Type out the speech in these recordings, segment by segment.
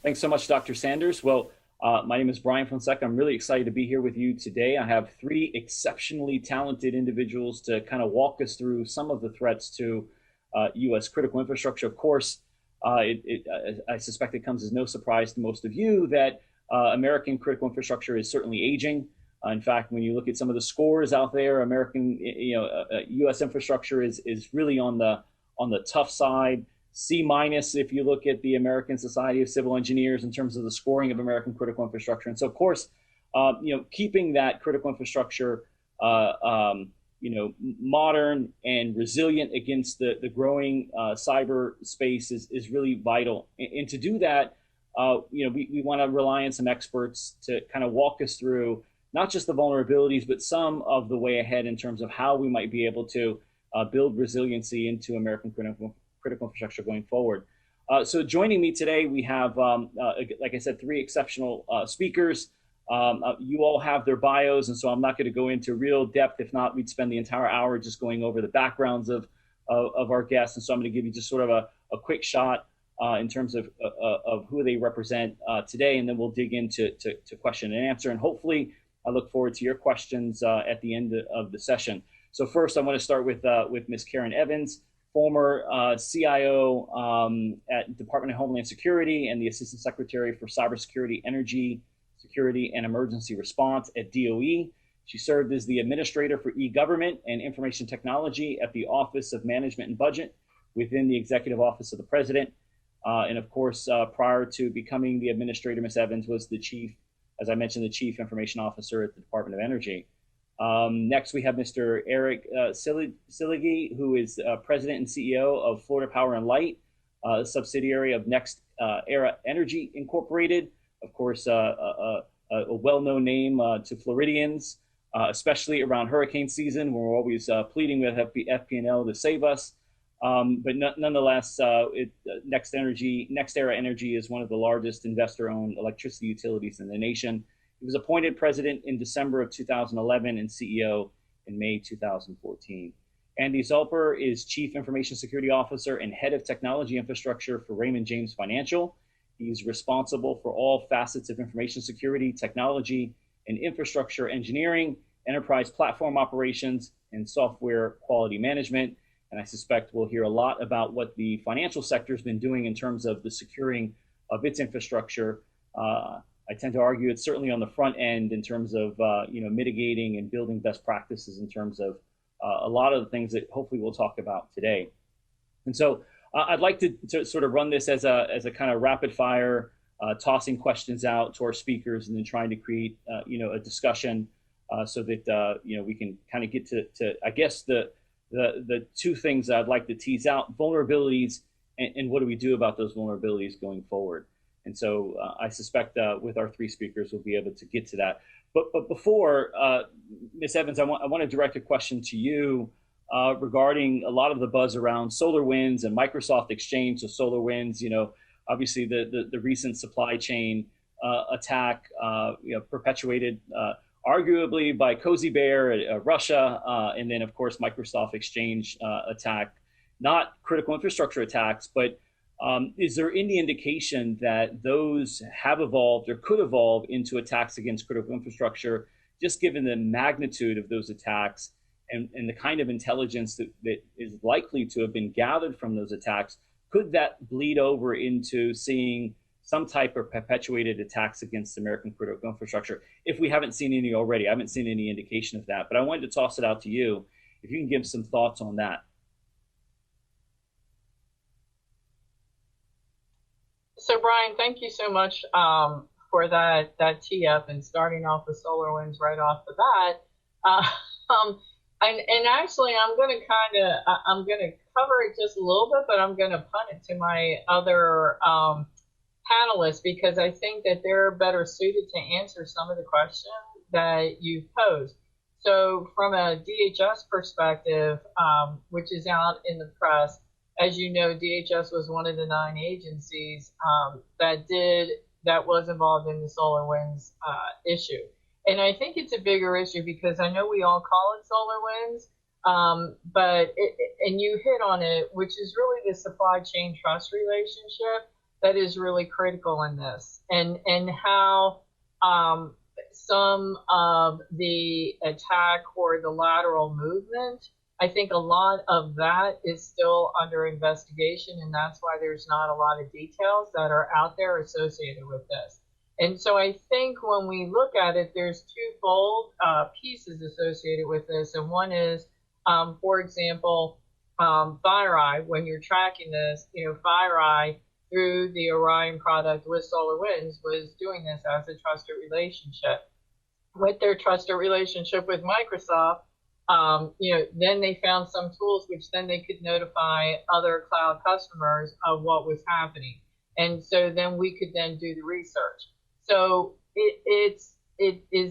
Thanks so much, Dr. Sanders. Well, my name is Brian Fonseca. I'm really excited to be here with you today. I have three exceptionally talented individuals to kind of walk us through some of the threats to U.S. critical infrastructure. Of course, I suspect it comes as no surprise to most of you that American critical infrastructure is certainly aging. In fact, when you look at some of the scores out there, American, U.S. infrastructure is really on the tough side. C minus if you look at the American Society of Civil Engineers in terms of the scoring of American critical infrastructure. And so, of course, keeping that critical infrastructure, modern and resilient against the growing cyber space is really vital. And to do that, we want to rely on some experts to kind of walk us through not just the vulnerabilities, but some of the way ahead in terms of how we might be able to build resiliency into American critical infrastructure going forward. So joining me today, we have, like I said, three exceptional speakers. You all have their bios, and so I'm not going to go into real depth. If not, we'd spend the entire hour just going over the backgrounds of our guests. And so I'm going to give you just sort of a quick shot in terms of who they represent today, and then we'll dig into question and answer. And hopefully, I look forward to your questions at the end of the session. So first, I want to start with Ms. Karen Evans, former CIO at Department of Homeland Security and the Assistant Secretary for Cybersecurity, Energy Security, and Emergency Response at DOE. She served as the Administrator for E-Government and Information Technology at the Office of Management and Budget within the Executive Office of the President. And of course, prior to becoming the Administrator, Ms. Evans was the Chief, as I mentioned, the Chief Information Officer at the Department of Energy. Next, we have Mr. Eric Silagy, who is President and CEO of Florida Power and Light, a subsidiary of Next Era Energy Incorporated. Of course, a well-known name to Floridians, especially around hurricane season, when we're always pleading with FP&L to save us. But nonetheless, Next Era Energy is one of the largest investor-owned electricity utilities in the nation. He was appointed president in December of 2011 and CEO in May 2014. Andy Zolper is Chief Information Security Officer and Head of Technology Infrastructure for Raymond James Financial. He's responsible for all facets of information security, technology, and infrastructure engineering, enterprise platform operations, and software quality management. And I suspect we'll hear a lot about what the financial sector has been doing in terms of the securing of its infrastructure. I tend to argue it's certainly on the front end in terms of mitigating and building best practices in terms of a lot of the things that hopefully we'll talk about today. And so I'd like to sort of run this as a kind of rapid fire, tossing questions out to our speakers and then trying to create a discussion so that we can kind of get to I guess the two things I'd like to tease out: vulnerabilities and what do we do about those vulnerabilities going forward. And so I suspect with our three speakers, we'll be able to get to that. But before, Ms. Evans, I want to direct a question to you regarding a lot of the buzz around SolarWinds and Microsoft Exchange. So SolarWinds, obviously the recent supply chain attack, perpetuated arguably by Cozy Bear, Russia, and then of course Microsoft Exchange attack, not critical infrastructure attacks, but is there any indication that those have evolved or could evolve into attacks against critical infrastructure, just given the magnitude of those attacks and the kind of intelligence that is likely to have been gathered from those attacks? Could that bleed over into seeing some type of perpetuated attacks against American critical infrastructure, if we haven't seen any already? I haven't seen any indication of that, but I wanted to toss it out to you, if you can give some thoughts on that. So Brian, thank you so much for that tee up and starting off with SolarWinds right off the bat. And actually, I'm going to cover it just a little bit, but I'm going to punt it to my other panelists because I think that they're better suited to answer some of the questions that you've posed. So from a DHS perspective, which is out in the press, as you know, DHS was one of the 9 agencies that was involved in the SolarWinds issue. And I think it's a bigger issue because I know we all call it SolarWinds, and you hit on it, which is really the supply chain trust relationship that is really critical in this, and how some of the attack or the lateral movement, I think a lot of that is still under investigation, and that's why there's not a lot of details that are out there associated with this. And so I think when we look at it, there's twofold pieces associated with this. And one is, for example, FireEye, when you're tracking this, FireEye through the Orion product with SolarWinds was doing this as a trusted relationship. With their trusted relationship with Microsoft, then they found some tools which then they could notify other cloud customers of what was happening. And so then we could then do the research. So it is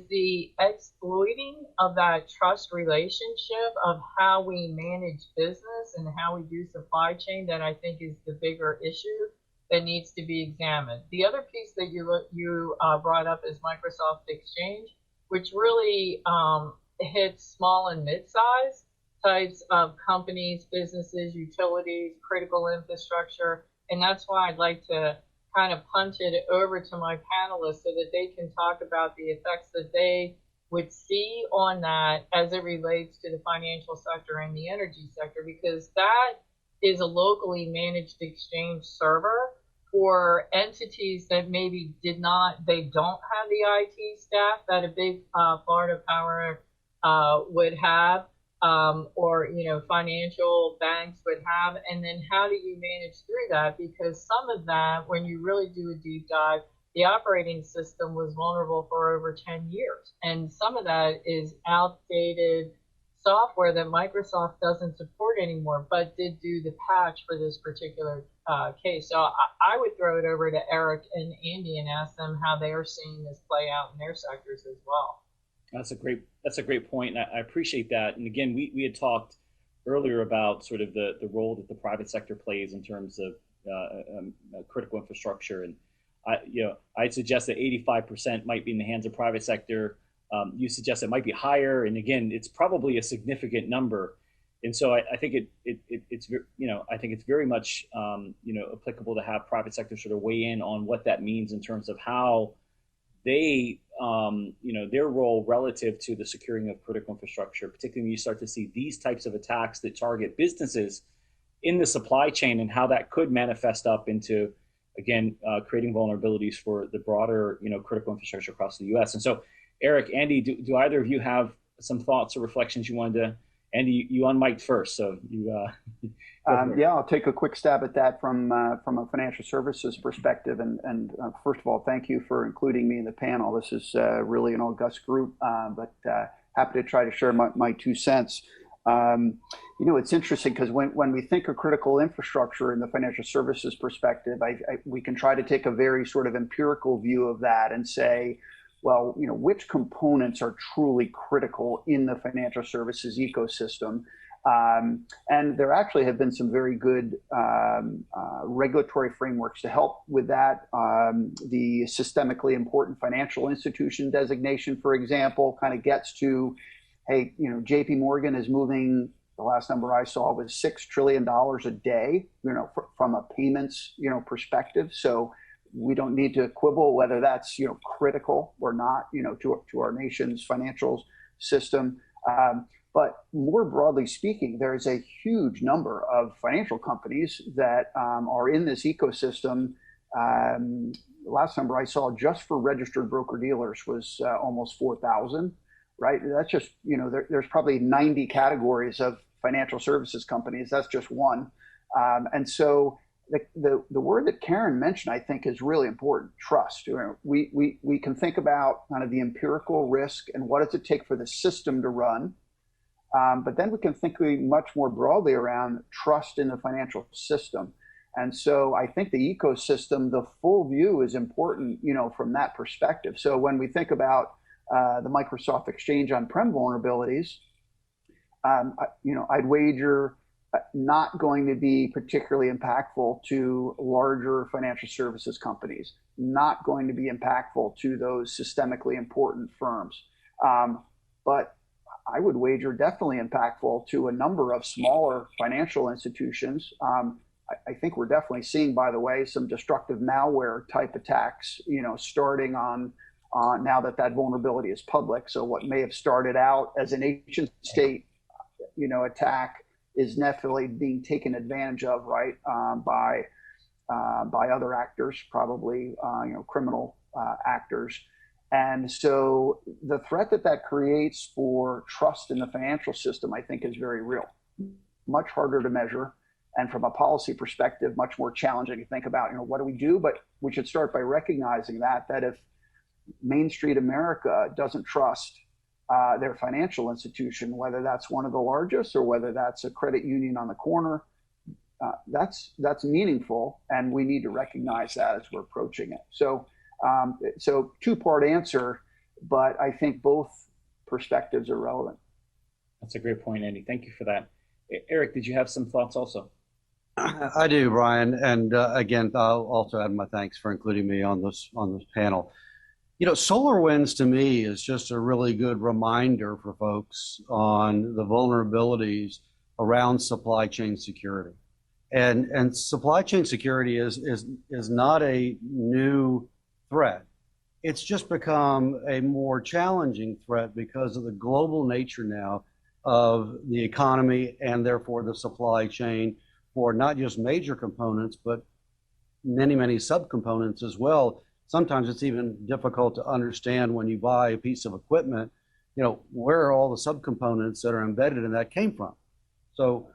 the exploiting of that trust relationship of how we manage business and how we do supply chain that I think is the bigger issue that needs to be examined. The other piece that you brought up is Microsoft Exchange, which really hits small and mid-size types of companies, businesses, utilities, critical infrastructure, and that's why I'd like to kind of punt it over to my panelists so that they can talk about the effects that they would see on that as it relates to the financial sector and the energy sector, because that is a locally managed exchange server for entities that maybe they don't have the IT staff that a big Florida Power would have, or financial banks would have. And then how do you manage through that? Because some of that, when you really do a deep dive, the operating system was vulnerable for over 10 years. And some of that is outdated software that Microsoft doesn't support anymore, but did do the patch for this particular case. So I would throw it over to Eric and Andy and ask them how they are seeing this play out in their sectors as well. That's a great point, and I appreciate that. And again, we had talked earlier about sort of the role that the private sector plays in terms of critical infrastructure, and I'd suggest that 85% might be in the hands of private sector. You suggest it might be higher, and again, it's probably a significant number. And so I think it's very much applicable to have private sector sort of weigh in on what that means in terms of how they their role relative to the securing of critical infrastructure, particularly when you start to see these types of attacks that target businesses in the supply chain, and how that could manifest up into, again, creating vulnerabilities for the broader critical infrastructure across the U.S. And so, Eric, Andy, do either of you have some thoughts or reflections you wanted to? Andy, you unmiked first, so you. Yeah, I'll take a quick stab at that from a financial services perspective. And first of all, thank you for including me in the panel. This is really an august group, but happy to try to share my 2 cents. It's interesting because when we think of critical infrastructure in the financial services perspective, we can try to take a very sort of empirical view of that and say, well, which components are truly critical in the financial services ecosystem? And there actually have been some very good regulatory frameworks to help with that. The systemically important financial institution designation, for example, kind of gets to, hey, JP Morgan is moving, the last number I saw was $6 trillion a day, from a payments, perspective. So we don't need to quibble whether that's, critical or not, to our nation's financial system. But more broadly speaking, there's a huge number of financial companies that are in this ecosystem. The last number I saw just for registered broker-dealers was almost 4,000, right? That's just, there's probably 90 categories of financial services companies. That's just one. And so the word that Karen mentioned, I think, is really important: trust. We can think about kind of the empirical risk and what does it take for the system to run. But then we can think much more broadly around trust in the financial system. And so I think the ecosystem, the full view is important, from that perspective. So when we think about the Microsoft Exchange on-prem vulnerabilities, I'd wager not going to be particularly impactful to larger financial services companies, not going to be impactful to those systemically important firms. But I would wager definitely impactful to a number of smaller financial institutions, I think we're definitely seeing, by the way, some destructive malware type attacks, starting on now that vulnerability is public. So what may have started out as a nation state, attack is definitely being taken advantage of, right, by other actors, probably, criminal actors. And so the threat that creates for trust in the financial system, I think, is very real, much harder to measure. And from a policy perspective, much more challenging to think about, what do we do? But we should start by recognizing that if Main Street America doesn't trust their financial institution, whether that's one of the largest or whether that's a credit union on the corner, that's meaningful, and we need to recognize that as we're approaching it. So two-part answer, but I think both perspectives are relevant. That's a great point, Andy. Thank you for that. Eric, did you have some thoughts also? I do, Brian, and again, I'll also add my thanks for including me on this panel. SolarWinds to me is just a really good reminder for folks on the vulnerabilities around supply chain security, and supply chain security is not a new threat. It's just become a more challenging threat because of the global nature now of the economy and therefore the supply chain for not just major components, but many, many subcomponents as well. Sometimes it's even difficult to understand when you buy a piece of equipment, where are all the subcomponents that are embedded in that came from. So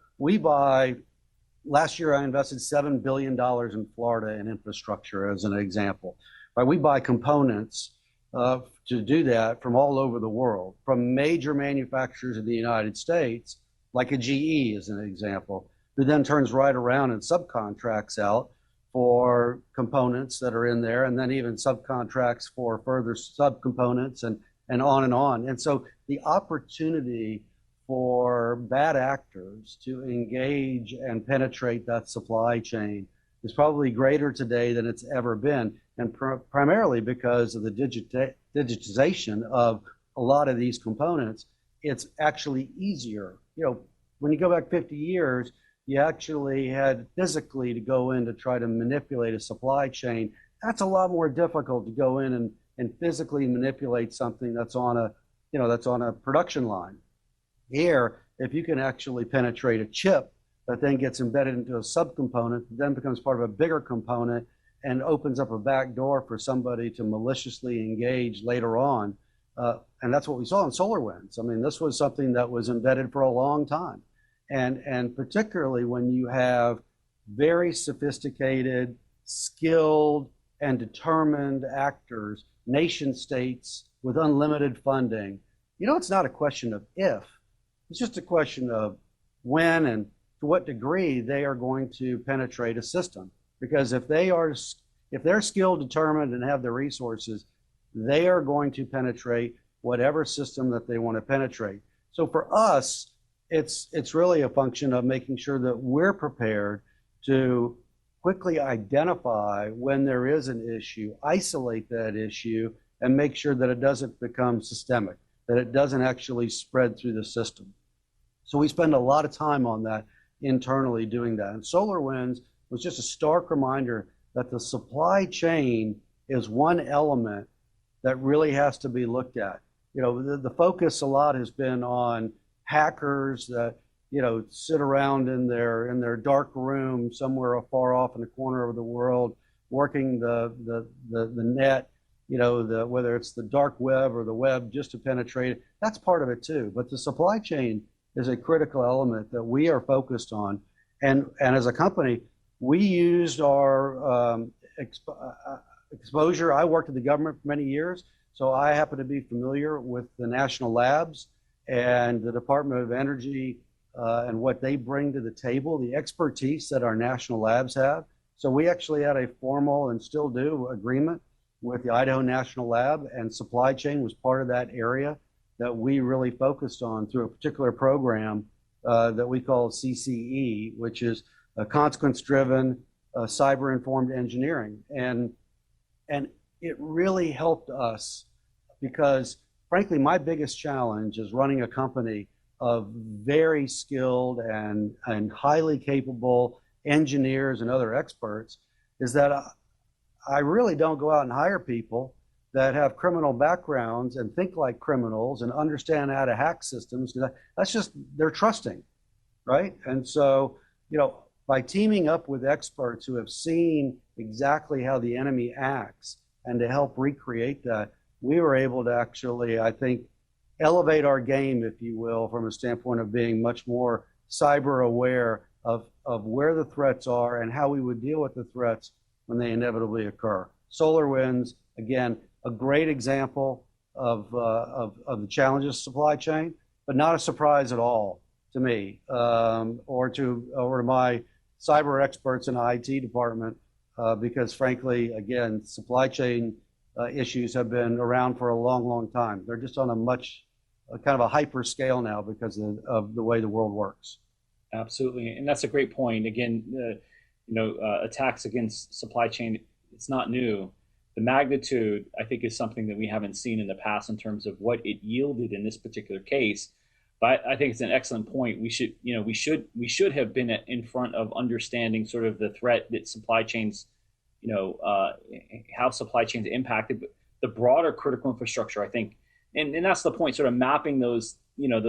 last year I invested $7 billion in Florida in infrastructure as an example. Right? We buy components to do that from all over the world, from major manufacturers in the United States, like a GE as an example, who then turns right around and subcontracts out for components that are in there, and then even subcontracts for further subcomponents and on and on. And so the opportunity for bad actors to engage and penetrate that supply chain is probably greater today than it's ever been, and primarily because of the digitization of a lot of these components. It's actually easier. When you go back 50 years, you actually had physically to go in to try to manipulate a supply chain. That's a lot more difficult to go in and physically manipulate something that's on a production line. Here, if you can actually penetrate a chip that then gets embedded into a subcomponent, then becomes part of a bigger component and opens up a back door for somebody to maliciously engage later on. And that's what we saw in SolarWinds. I mean, this was something that was embedded for a long time. And particularly when you have very sophisticated, skilled, and determined actors, nation states with unlimited funding, it's not a question of if, it's just a question of when and to what degree they are going to penetrate a system. Because if they're skilled, determined, and have the resources, they are going to penetrate whatever system that they want to penetrate. So for us, it's really a function of making sure that we're prepared to quickly identify when there is an issue, isolate that issue, and make sure that it doesn't become systemic, that it doesn't actually spread through the system. So we spend a lot of time on that internally doing that. And SolarWinds was just a stark reminder that the supply chain is one element that really has to be looked at. The focus a lot has been on hackers that sit around in their dark room somewhere far off in the corner of the world, working the net, whether it's the dark web or the web, just to penetrate it. That's part of it too. But the supply chain is a critical element that we are focused on, and as a company, we used our exposure. I worked in the government for many years, so I happen to be familiar with the national labs and the Department of Energy and what they bring to the table, the expertise that our national labs have. So we actually had a formal, and still do, agreement with the Idaho National Lab, and supply chain was part of that area that we really focused on through a particular program that we call CCE, which is a consequence-driven cyber-informed engineering. And it really helped us because, frankly, my biggest challenge is running a company of very skilled and highly capable engineers and other experts, is that I really don't go out and hire people that have criminal backgrounds and think like criminals and understand how to hack systems. That's just, they're trusting, right? And so, by teaming up with experts who have seen exactly how the enemy acts and to help recreate that, we were able to actually, I think, elevate our game, if you will, from a standpoint of being much more cyber aware of where the threats are and how we would deal with the threats when they inevitably occur. SolarWinds, again, a great example of the challenges of supply chain, but not a surprise at all to me or to my cyber experts in the IT department, because frankly, again, supply chain issues have been around for a long, long time. They're just on a much kind of a hyper scale now because of the way the world works. Absolutely, and that's a great point. Again, attacks against supply chain, it's not new. The magnitude, I think, is something that we haven't seen in the past in terms of what it yielded in this particular case. But I think it's an excellent point. We should have been in front of understanding sort of the threat that supply chains, how supply chains impacted the broader critical infrastructure. I think, and that's the point. Sort of mapping those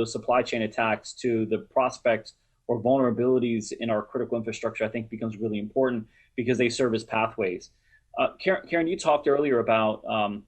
supply chain attacks to the prospects or vulnerabilities in our critical infrastructure, I think, becomes really important because they serve as pathways. Karen, you talked earlier about,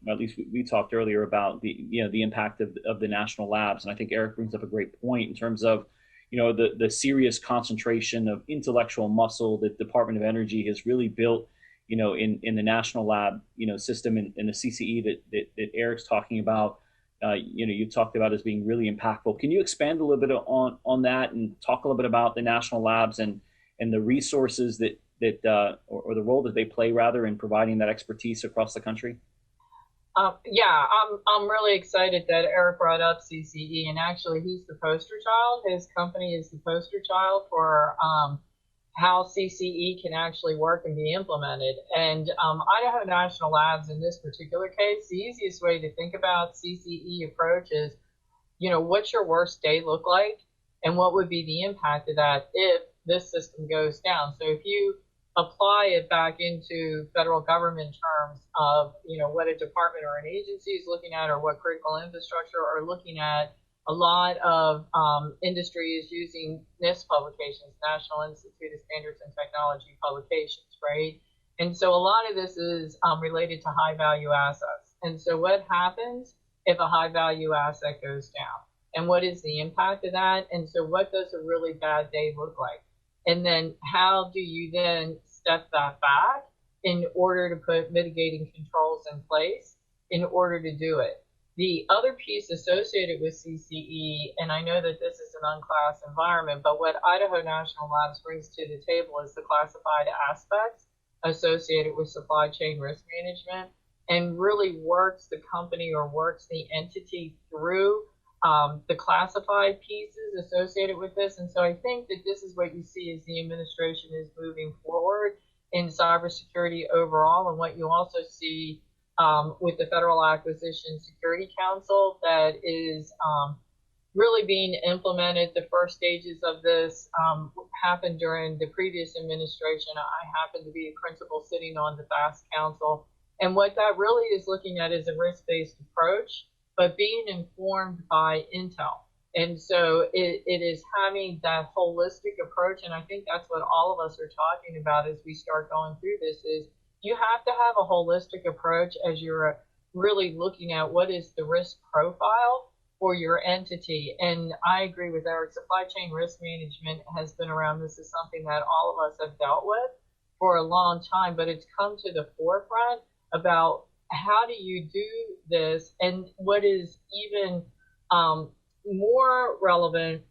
at least we talked earlier about the impact of the national labs, and I think Eric brings up a great point in terms of, the serious concentration of intellectual muscle that the Department of Energy has really built, in the national lab, system and the CCE that Eric's talking about. You talked about as being really impactful. Can you expand a little bit on that and talk a little bit about the national labs and the resources or the role that they play rather in providing that expertise across the country? Yeah, I'm really excited that Eric brought up CCE, and actually he's the poster child. His company is the poster child for how CCE can actually work and be implemented. And Idaho National Labs, in this particular case, the easiest way to think about CCE approach is, what's your worst day look like, and what would be the impact of that if this system goes down? So if you apply it back into federal government terms of, what a department or an agency is looking at, or what critical infrastructure are looking at, a lot of industry is using NIST publications, National Institute of Standards and Technology publications, right? And so a lot of this is related to high value assets. And so what happens if a high value asset goes down? And what is the impact of that? And so what does a really bad day look like? And then how do you then step that back in order to put mitigating controls in place in order to do it? The other piece associated with CCE, and I know that this is an unclassed environment, but what Idaho National Labs brings to the table is the classified aspects associated with supply chain risk management, and really works the company or works the entity through the classified pieces associated with this. And so I think that this is what you see as the administration is moving forward in cybersecurity overall, and what you also see with the Federal Acquisition Security Council that is really being implemented. The first stages of this happened during the previous administration. I happen to be a principal sitting on the FAST Council, and what that really is looking at is a risk-based approach, but being informed by intel. And so it is having that holistic approach, and I think that's what all of us are talking about as we start going through this, is you have to have a holistic approach as you're really looking at what is the risk profile for your entity. And I agree with Eric, supply chain risk management has been around. This is something that all of us have dealt with for a long time, but it's come to the forefront about how do you do this, and what is even more relevant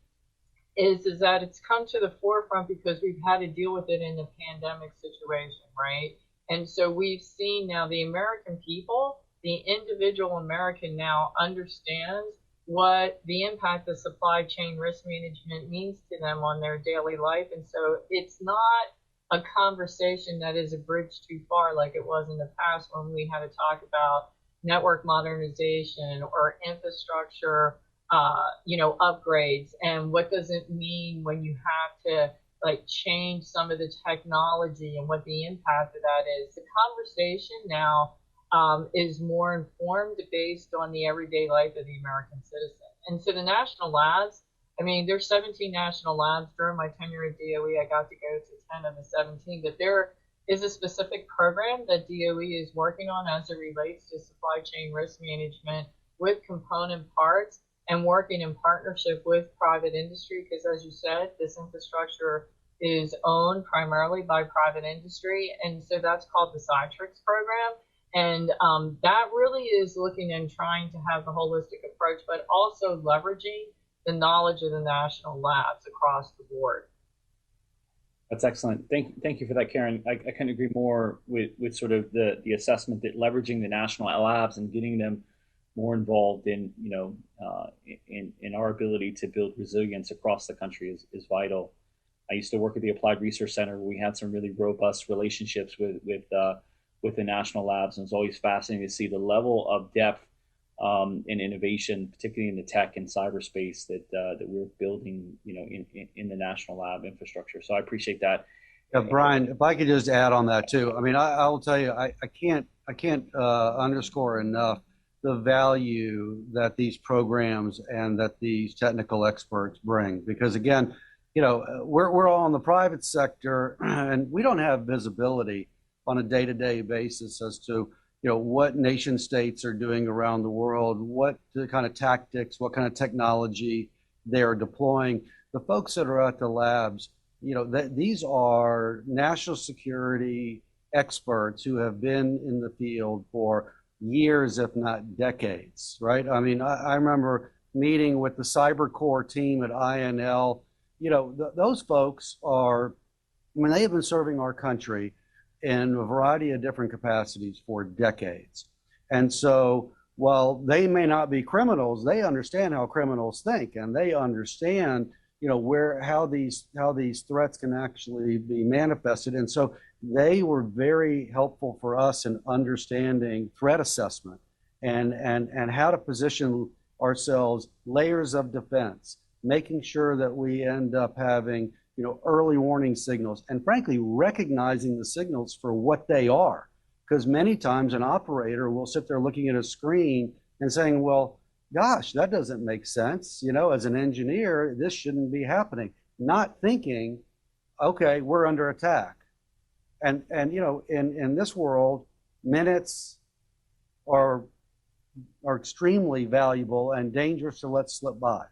is that it's come to the forefront because we've had to deal with it in the pandemic situation, right? And so we've seen now the American people, the individual American now understands what the impact of supply chain risk management means to them on their daily life. And so it's not a conversation that is a bridge too far like it was in the past when we had to talk about network modernization or infrastructure upgrades, and what does it mean when you have to like change some of the technology and what the impact of that is. The conversation now is more informed based on the everyday life of the American citizen. And so the national labs, I mean, there's 17 national labs. During my tenure at DOE, I got to go to 10 of the 17, but there is a specific program that DOE is working on as it relates to supply chain risk management with component parts and working in partnership with private industry, because as you said, this infrastructure is owned primarily by private industry. And so that's called the Citrix program. And that really is looking and trying to have the holistic approach, but also leveraging the knowledge of the national labs across the board. That's excellent. Thank you for that, Karen. I couldn't agree more with sort of the assessment that leveraging the national labs and getting them more involved in, in our ability to build resilience across the country is vital. I used to work at the Applied Research Center, where we had some really robust relationships with the national labs, and it's always fascinating to see the level of depth and innovation, particularly in the tech and cyberspace that we're building, in the national lab infrastructure. So I appreciate that. Yeah, Brian, if I could just add on that too. I mean, I will tell you, I can't underscore enough the value that these programs and that these technical experts bring, because again, we're all in the private sector, and we don't have visibility on a day-to-day basis as to what nation states are doing around the world, what the kind of tactics, what kind of technology they are deploying. The folks that are at the labs, these are national security experts who have been in the field for years, if not decades, right? I mean, I remember meeting with the cyber core team at INL. Those folks they have been serving our country in a variety of different capacities for decades. And so while they may not be criminals, they understand how criminals think, and they understand, how these threats can actually be manifested. And so they were very helpful for us in understanding threat assessment and how to position ourselves, layers of defense, making sure that we end up having early warning signals, and frankly, recognizing the signals for what they are. Because many times an operator will sit there looking at a screen and saying, well, gosh, that doesn't make sense. As an engineer, this shouldn't be happening. Not thinking, okay, we're under attack. And in this world, minutes are extremely valuable and dangerous to let slip by.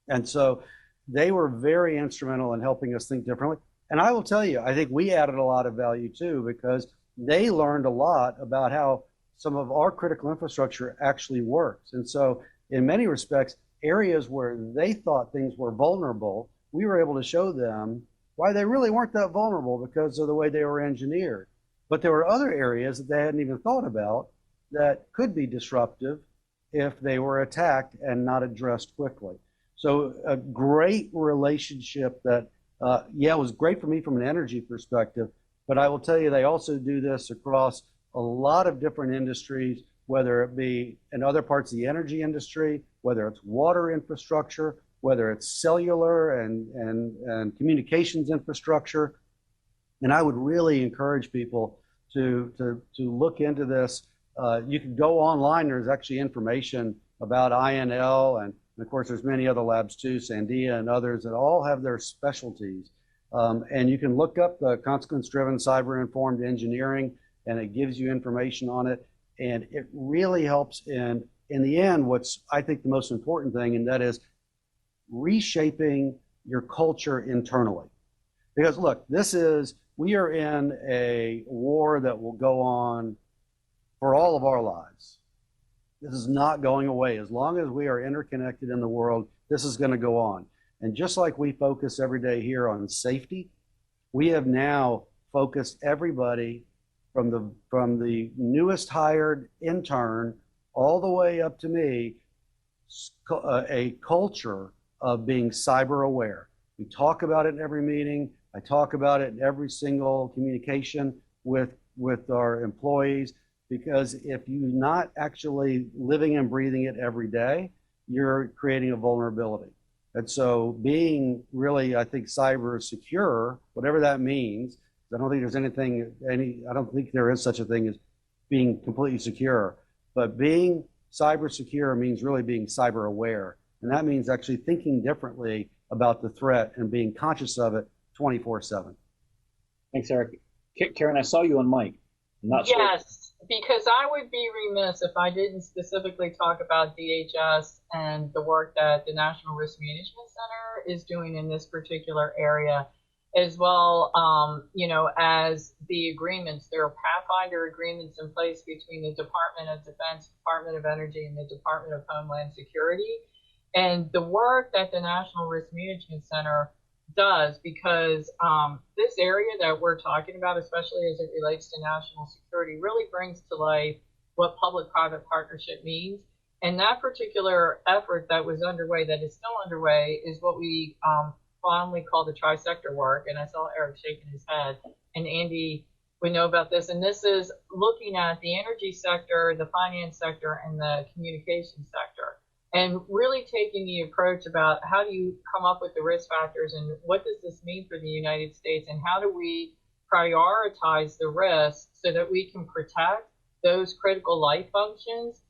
And so they were very instrumental in helping us think differently. And I will tell you, I think we added a lot of value too, because they learned a lot about how some of our critical infrastructure actually works. And so in many respects, areas where they thought things were vulnerable, we were able to show them why they really weren't that vulnerable because of the way they were engineered. But there were other areas that they hadn't even thought about that could be disruptive if they were attacked and not addressed quickly. So a great relationship that, was great for me from an energy perspective, but I will tell you, they also do this across a lot of different industries, whether it be in other parts of the energy industry, whether it's water infrastructure, whether it's cellular and communications infrastructure. And I would really encourage people to look into this. You can go online. There's actually information about INL, and of course, there's many other labs too, Sandia and others, that all have their specialties. And you can look up the consequence-driven cyber-informed engineering, and it gives you information on it. And it really helps in the end, what's, I think, the most important thing, and that is reshaping your culture internally. Because look, we are in a war that will go on for all of our lives. This is not going away. As long as we are interconnected in the world, this is going to go on. And just like we focus every day here on safety, we have now focused everybody from the newest hired intern all the way up to me, a culture of being cyber aware. We talk about it in every meeting. I talk about it in every single communication with our employees, because if you're not actually living and breathing it every day, you're creating a vulnerability. And so being really, I think, cyber secure, whatever that means, I don't think there's I don't think there is such a thing as being completely secure, but being cyber secure means really being cyber aware. And that means actually thinking differently about the threat and being conscious of it 24/7. Thanks, Eric. Karen, I saw you on mic. I'm not sure. Yes, because I would be remiss if I didn't specifically talk about DHS and the work that the National Risk Management Center is doing in this particular area, as well, as the agreements. There are Pathfinder agreements in place between the Department of Defense, Department of Energy, and the Department of Homeland Security. And the work that the National Risk Management Center does, because this area that we're talking about, especially as it relates to national security, really brings to life what public-private partnership means. And that particular effort that was underway, that is still underway, is what we fondly call the tri-sector work. And I saw Eric shaking his head, and Andy would know about this. And this is looking at the energy sector, the finance sector, and the communications sector, and really taking the approach about how do you come up with the risk factors, and what does this mean for the United States, and how do we prioritize the risks so that we can protect those critical life functions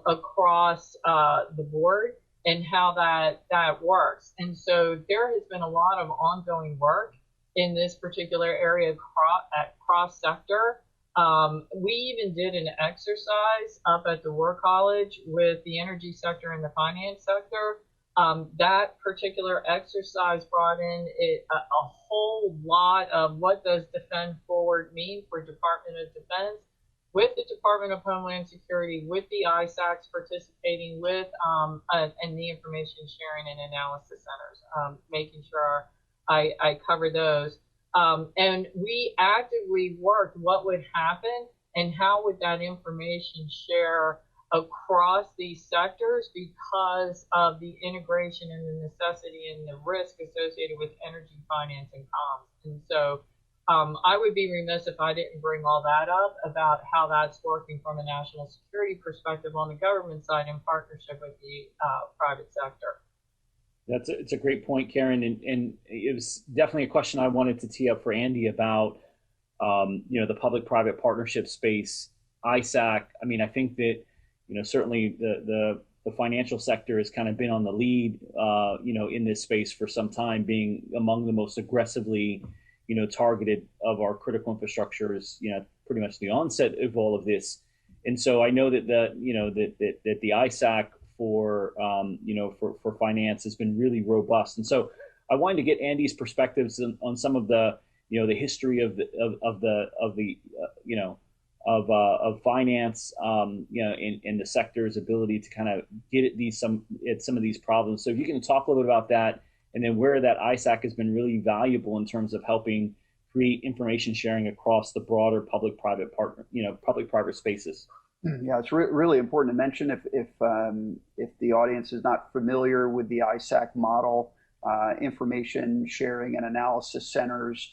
across the board, and how that works. And so there has been a lot of ongoing work in this particular area cross sector. We even did an exercise up at the War College with the energy sector and the finance sector. That particular exercise brought in a whole lot of what does Defend Forward mean for Department of Defense, with the Department of Homeland Security, with the ISACs participating, with and the information sharing and analysis centers, making sure I cover those. And we actively worked what would happen and how would that information share across these sectors, because of the integration and the necessity and the risk associated with energy, finance, and comms. And so I would be remiss if I didn't bring all that up about how that's working from a national security perspective on the government side in partnership with the private sector. It's a great point, Karen, and it was definitely a question I wanted to tee up for Andy about, the public-private partnership space, ISAC. I mean, I think that, certainly the financial sector has kind of been on the lead, in this space for some time, being among the most aggressively, targeted of our critical infrastructures, pretty much the onset of all of this. And so I know that that the ISAC for finance has been really robust. And so I wanted to get Andy's perspectives on some of the the history of finance, in the sector's ability to kind of get at some of these problems. So if you can talk a little bit about that, and then where that ISAC has been really valuable in terms of helping create information sharing across the broader public-private spaces. Yeah, it's really important to mention, if the audience is not familiar with the ISAC model, information sharing and analysis centers.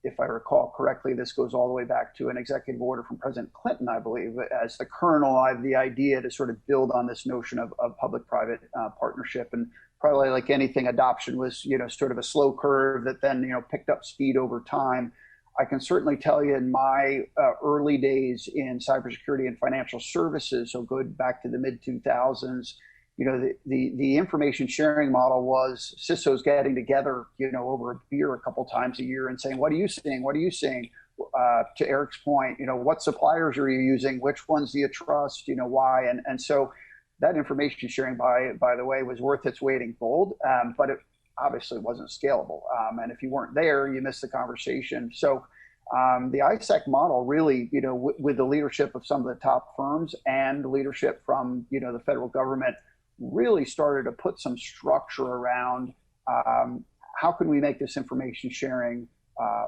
If I recall correctly, this goes all the way back to an executive order from President Clinton, I believe, as the kernel of the idea to sort of build on this notion of public-private partnership. And probably like anything, adoption was sort of a slow curve that then picked up speed over time. I can certainly tell you in my early days in cybersecurity and financial services, so good back to the mid-2000s, the information sharing model was CISOs getting together, over a beer a couple times a year and saying, what are you seeing? What are you seeing? To Eric's point, what suppliers are you using? Which ones do you trust? Why? And so that information sharing, by the way, was worth its weight in gold, but it obviously wasn't scalable. And if you weren't there, you missed the conversation. So the ISAC model really, with the leadership of some of the top firms and leadership from, the federal government, really started to put some structure around how can we make this information sharing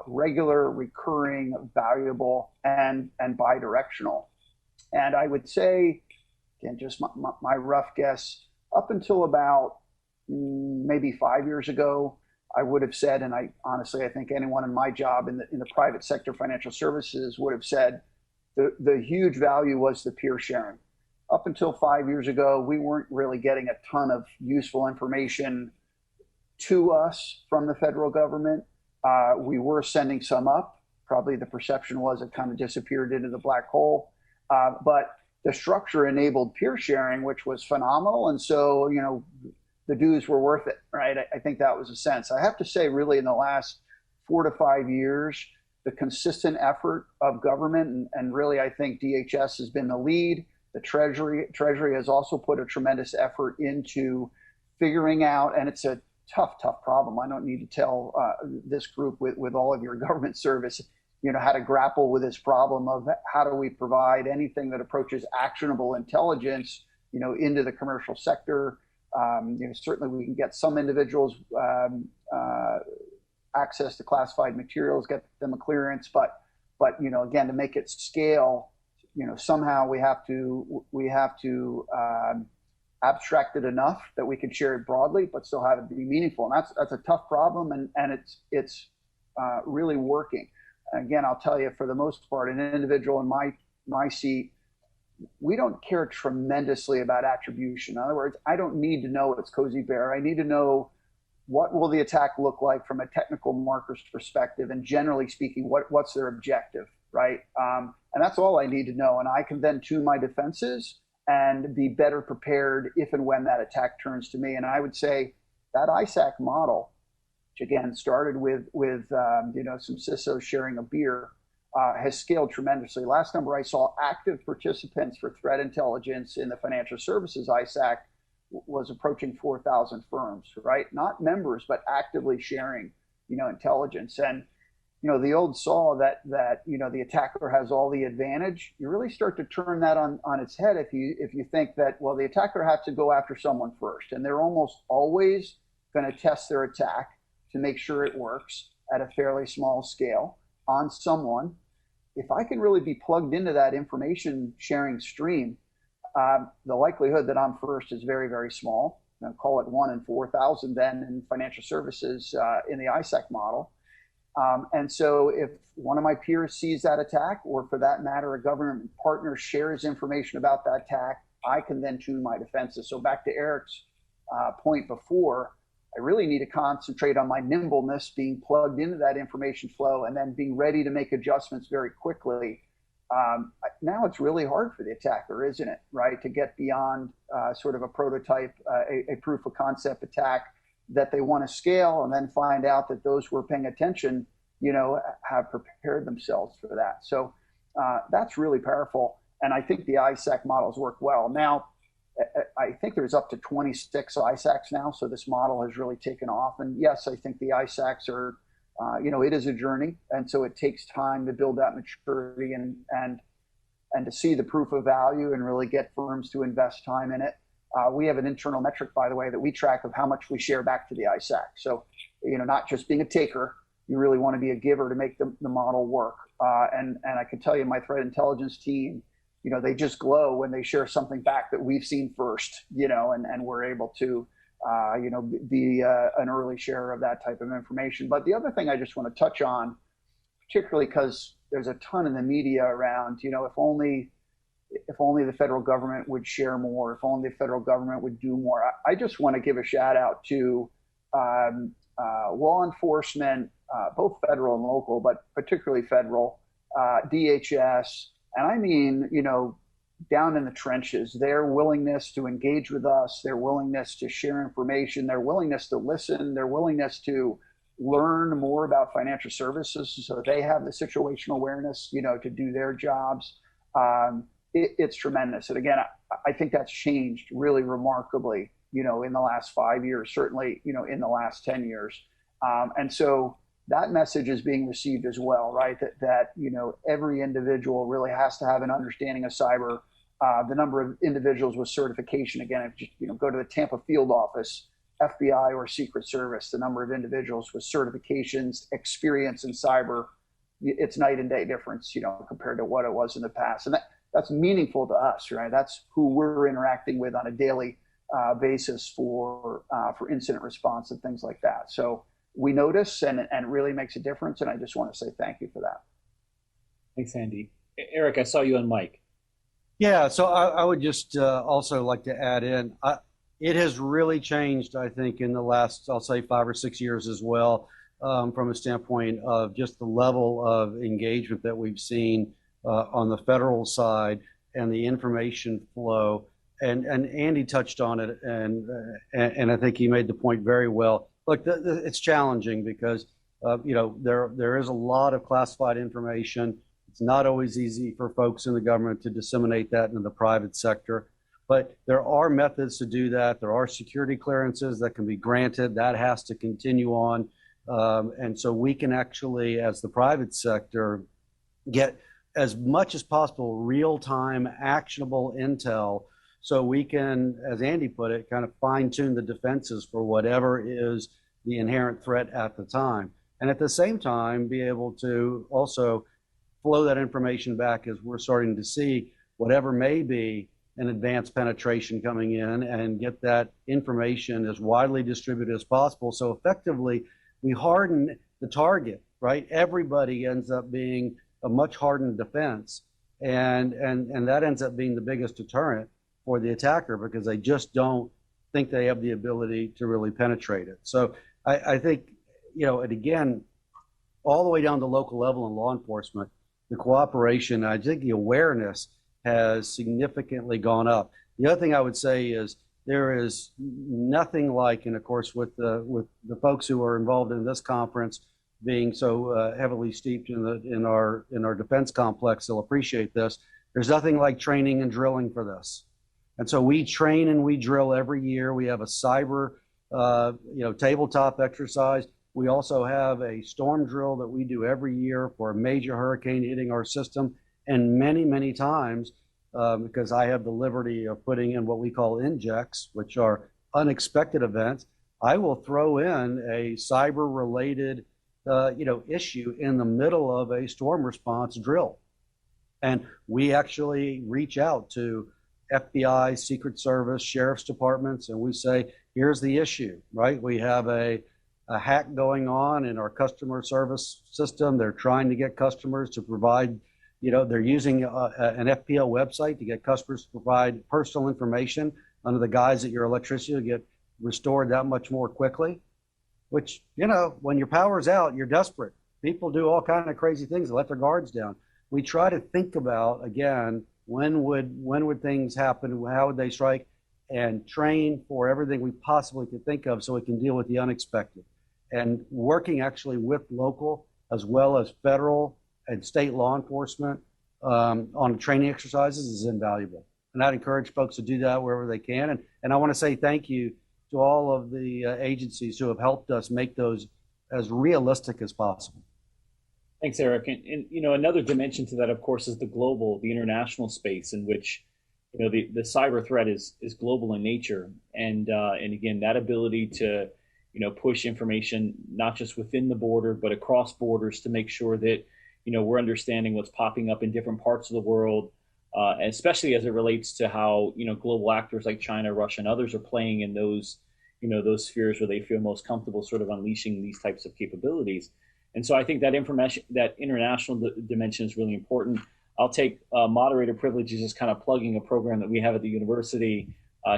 regular, recurring, valuable, and bidirectional. And I would say, again, just my rough guess, up until about maybe 5 years ago, I would have said, and I think anyone in my job in the private sector financial services would have said, the huge value was the peer sharing. Up until 5 years ago, we weren't really getting a ton of useful information to us from the federal government. We were sending some up. Probably the perception was it kind of disappeared into the black hole. But the structure enabled peer sharing, which was phenomenal. And so, the dues were worth it, right? I think that was a sense. I have to say, really, in the last 4 to 5 years, the consistent effort of government, and really, I think DHS has been the lead. The Treasury has also put a tremendous effort into figuring out, and it's a tough problem. I don't need to tell this group with all of your government service, how to grapple with this problem of how do we provide anything that approaches actionable intelligence, into the commercial sector. Certainly we can get some individuals access to classified materials, get them a clearance, but again, to make it scale, somehow we have to abstract it enough that we can share it broadly, but still have it be meaningful. And that's a tough problem, and it's really working. Again, I'll tell you, for the most part, an individual in my seat, we don't care tremendously about attribution. In other words, I don't need to know it's Cozy Bear. I need to know what will the attack look like from a technical markers perspective, and generally speaking, what's their objective, right? And that's all I need to know. And I can then tune my defenses and be better prepared if and when that attack turns to me. And I would say that ISAC model, which again started with some CISOs sharing a beer, has scaled tremendously. Last number I saw, active participants for threat intelligence in the financial services ISAC was approaching 4,000 firms, right? Not members, but actively sharing, intelligence. And the old saw that the attacker has all the advantage. You really start to turn that on its head if you think that, well, the attacker has to go after someone first, and they're almost always going to test their attack to make sure it works at a fairly small scale on someone. If I can really be plugged into that information sharing stream, the likelihood that I'm first is very, very small. I'll call it 1 in 4,000 then in financial services in the ISAC model. And so if one of my peers sees that attack, or for that matter, a government partner shares information about that attack, I can then tune my defenses. So back to Eric's point before, I really need to concentrate on my nimbleness, being plugged into that information flow, and then being ready to make adjustments very quickly. Now it's really hard for the attacker, isn't it, right, to get beyond sort of a prototype, a proof of concept attack that they want to scale, and then find out that those who are paying attention, have prepared themselves for that. So that's really powerful. And I think the ISAC models work well. Now, I think there's up to 26 ISACs now, so this model has really taken off. And yes, I think the ISACs are, it is a journey, and so it takes time to build that maturity and to see the proof of value and really get firms to invest time in it. We have an internal metric, by the way, that we track of how much we share back to the ISAC. So, not just being a taker, you really want to be a giver to make the model work. And I can tell you, my threat intelligence team, they just glow when they share something back that we've seen first, and we're able to, be an early sharer of that type of information. But the other thing I just want to touch on, particularly because there's a ton in the media around, if only the federal government would share more, if only the federal government would do more. I just want to give a shout out to law enforcement, both federal and local, but particularly federal, DHS, and I mean, down in the trenches, their willingness to engage with us, their willingness to share information, their willingness to listen, their willingness to learn more about financial services so they have the situational awareness, to do their jobs. It's tremendous. And again, I think that's changed really remarkably, in the last 5 years, certainly, in the last 10 years. And so that message is being received as well, right? That every individual really has to have an understanding of cyber. The number of individuals with certification, again, if you go to the Tampa field office, FBI or Secret Service, the number of individuals with certifications, experience in cyber, it's night and day difference, compared to what it was in the past. And that's meaningful to us, right? That's who we're interacting with on a daily basis for incident response and things like that. So we notice, and it really makes a difference. And I just want to say thank you for that. Thanks, Andy. Eric, I saw you on mic. Yeah, so I would just also like to add in, It has really changed, I think, in the last, I'll say, 5 or 6 years as well, from a standpoint of just the level of engagement that we've seen on the federal side and the information flow. And Andy touched on it, and I think he made the point very well. Look, it's challenging because there is a lot of classified information. It's not always easy for folks in the government to disseminate that into the private sector. But there are methods to do that. There are security clearances that can be granted. That has to continue on. And so we can actually, as the private sector, get as much as possible real-time actionable intel so we can, as Andy put it, kind of fine-tune the defenses for whatever is the inherent threat at the time. And at the same time, be able to also flow that information back as we're starting to see whatever may be an advanced penetration coming in, and get that information as widely distributed as possible. So effectively, we harden the target, right? Everybody ends up being a much hardened defense. And that ends up being the biggest deterrent for the attacker, because they just don't think they have the ability to really penetrate it. So I think, and again, all the way down to local level in law enforcement, the cooperation, I think the awareness has significantly gone up. The other thing I would say is there is nothing like, and of course with the folks who are involved in this conference being so heavily steeped in our defense complex, they'll appreciate this. There's nothing like training and drilling for this. And so we train and we drill every year. We have a cyber tabletop exercise. We also have a storm drill that we do every year for a major hurricane hitting our system. And many, many times, because I have the liberty of putting in what we call injects, which are unexpected events, I will throw in a cyber-related issue in the middle of a storm response drill. And we actually reach out to FBI, Secret Service, sheriff's departments, and we say, here's the issue, right? We have a hack going on in our customer service system. They're trying to get customers to provide, they're using an FPL website to get customers to provide personal information under the guise that your electricity will get restored that much more quickly, which, when your power's out, you're desperate. People do all kinds of crazy things to let their guards down. We try to think about, again, when would things happen? How would they strike? And train for everything we possibly could think of so we can deal with the unexpected. And working actually with local as well as federal and state law enforcement on training exercises is invaluable. And I'd encourage folks to do that wherever they can. And I want to say thank you to all of the agencies who have helped us make those as realistic as possible. Thanks, Eric. And another dimension to that, of course, is the international space in which, the cyber threat is global in nature. And again, that ability to, push information, not just within the border, but across borders to make sure that, we're understanding what's popping up in different parts of the world, especially as it relates to how, global actors like China, Russia, and others are playing in those spheres where they feel most comfortable sort of unleashing these types of capabilities. And so I think that that international dimension is really important. I'll take moderator privileges as kind of plugging a program that we have at the university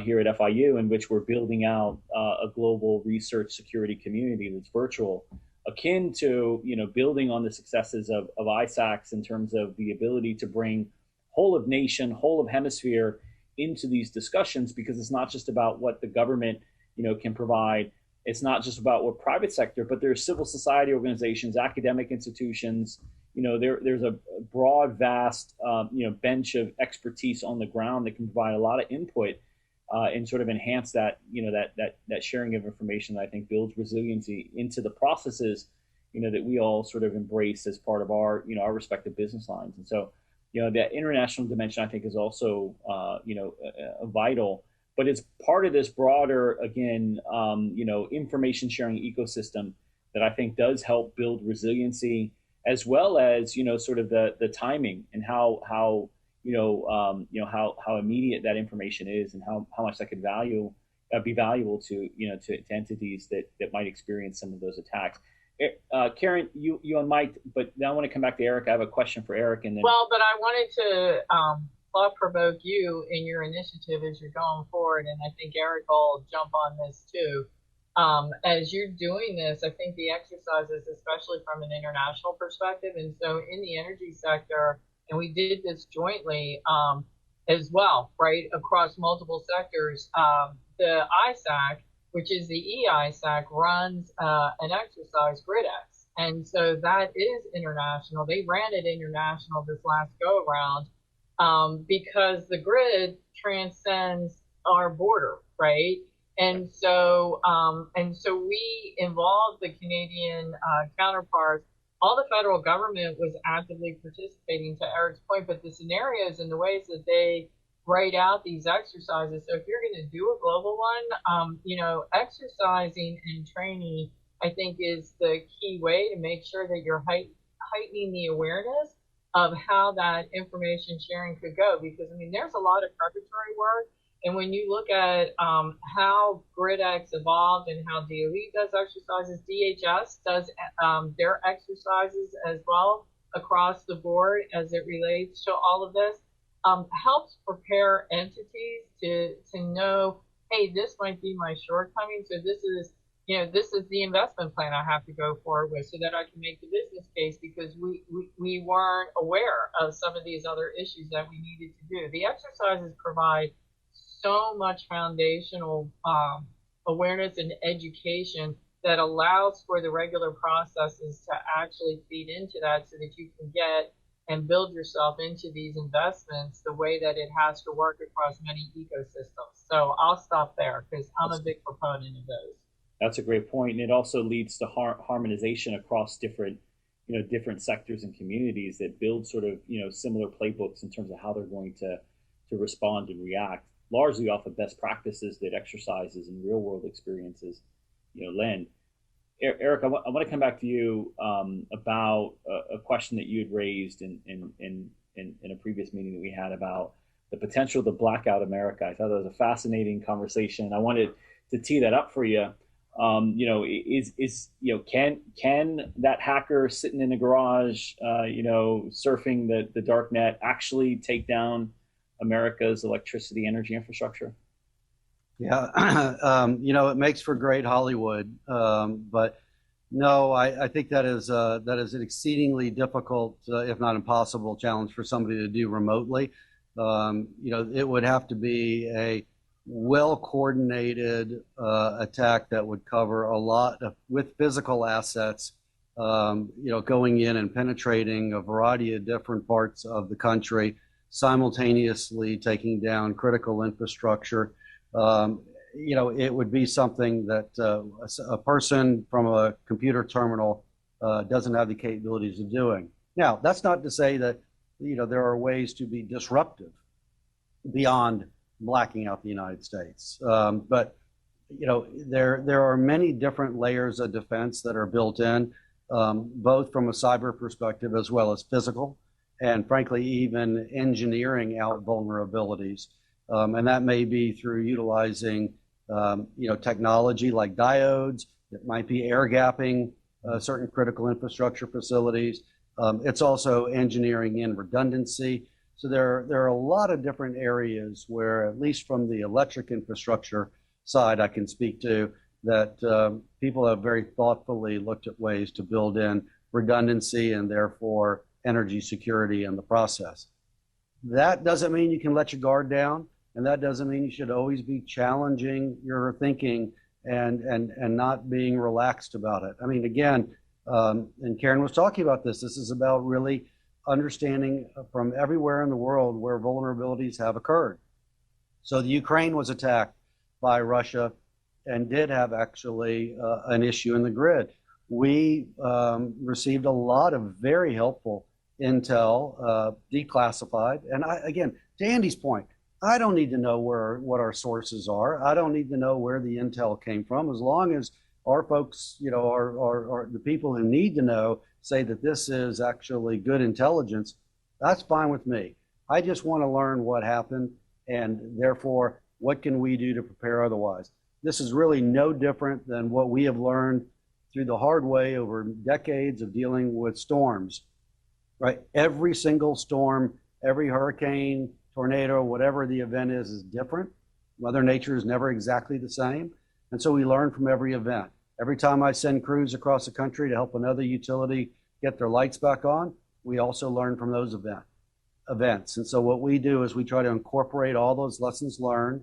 here at FIU, in which we're building out a global research security community that's virtual, akin to building on the successes of ISACs in terms of the ability to bring whole of nation, whole of hemisphere into these discussions, because it's not just about what the government can provide. It's not just about what private sector, but there's civil society organizations, academic institutions. There's a broad, vast, bench of expertise on the ground that can provide a lot of input and sort of enhance that, that sharing of information that I think builds resiliency into the processes, that we all sort of embrace as part of our, our respective business lines. And so, that international dimension I think is also, vital. But it's part of this broader, again, information sharing ecosystem that I think does help build resiliency, as well as sort of the timing and how immediate that information is, and how much that could be valuable to to entities that might experience some of those attacks. Karen, you unmiked, but now I want to come back to Eric. I have a question for Eric, and then. Well, but I wanted to thought provoke you in your initiative as you're going forward, and I think Eric will jump on this too. As you're doing this, I think the exercises, especially from an international perspective, and so in the energy sector, and we did this jointly as well, right, across multiple sectors. The ISAC, which is the EISAC, runs an exercise, GridX. And so that is international. They ran it international this last go around because the grid transcends our border, right? And so we involved the Canadian counterparts. All the federal government was actively participating, to Eric's point, but the scenarios and the ways that they write out these exercises. So if you're going to do a global one, exercising and training, I think, is the key way to make sure that you're heightening the awareness of how that information sharing could go. Because, I mean, there's a lot of preparatory work. And when you look at how GridX evolved and how DOE does exercises, DHS does their exercises as well across the board as it relates to all of this, helps prepare entities to know, hey, this might be my shortcoming. So this is the investment plan I have to go forward with so that I can make the business case, because we weren't aware of some of these other issues that we needed to do. The exercises provide so much foundational awareness and education that allows for the regular processes to actually feed into that so that you can get and build yourself into these investments the way that it has to work across many ecosystems. So I'll stop there because I'm a big proponent of those. That's a great point. And it also leads to harmonization across different sectors and communities that build sort of, similar playbooks in terms of how they're going to respond and react, largely off of best practices that exercises and real world experiences, lend. Eric, I want to come back to you about a question that you had raised in a previous meeting that we had about the potential to black out America. I thought that was a fascinating conversation. I wanted to tee that up for you. Can that hacker sitting in the garage, surfing the dark net, actually take down America's electricity energy infrastructure? Yeah, it makes for great Hollywood, but no, I think that is an exceedingly difficult, if not impossible, challenge for somebody to do remotely. It would have to be a well-coordinated attack that would cover a lot with physical assets, going in and penetrating a variety of different parts of the country, simultaneously taking down critical infrastructure. It would be something that a person from a computer terminal doesn't have the capabilities of doing. Now, that's not to say that, there are ways to be disruptive beyond blacking out the United States. But, there are many different layers of defense that are built in, both from a cyber perspective as well as physical, and frankly, even engineering out vulnerabilities. And that may be through utilizing, technology like diodes. It might be air gapping certain critical infrastructure facilities. It's also engineering in redundancy. So there are a lot of different areas where, at least from the electric infrastructure side, I can speak to that people have very thoughtfully looked at ways to build in redundancy and therefore energy security in the process. That doesn't mean you can let your guard down, and that doesn't mean you should always be challenging your thinking and not being relaxed about it. I mean, again, and Karen was talking about this is about really understanding from everywhere in the world where vulnerabilities have occurred. So the Ukraine was attacked by Russia and did have actually an issue in the grid. We received a lot of very helpful intel, declassified. And again, to Andy's point, I don't need to know what our sources are. I don't need to know where the intel came from. As long as our folks, are the people who need to know, say that this is actually good intelligence, that's fine with me. I just want to learn what happened, and therefore, what can we do to prepare otherwise? This is really no different than what we have learned through the hard way over decades of dealing with storms, right? Every single storm, every hurricane, tornado, whatever the event is different. Mother Nature is never exactly the same. And so we learn from every event. Every time I send crews across the country to help another utility get their lights back on, we also learn from those events. And so what we do is we try to incorporate all those lessons learned,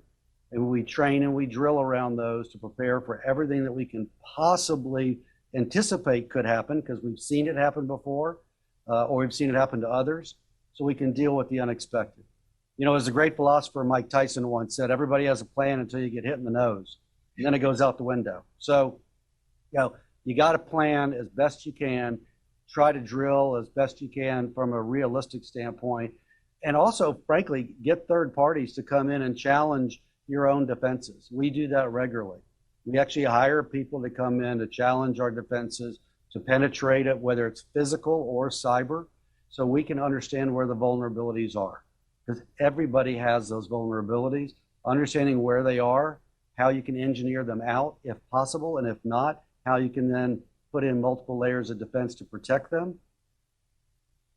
and we train and we drill around those to prepare for everything that we can possibly anticipate could happen, because we've seen it happen before, or we've seen it happen to others, so we can deal with the unexpected. You know, as a great philosopher, Mike Tyson once said, everybody has a plan until you get hit in the nose, and then it goes out the window. So, you know, you got to plan as best you can, try to drill as best you can from a realistic standpoint, and also, frankly, get third parties to come in and challenge your own defenses. We do that regularly. We actually hire people to come in to challenge our defenses, to penetrate it, whether it's physical or cyber, so we can understand where the vulnerabilities are. Because everybody has those vulnerabilities. Understanding where they are, how you can engineer them out if possible, and if not, how you can then put in multiple layers of defense to protect them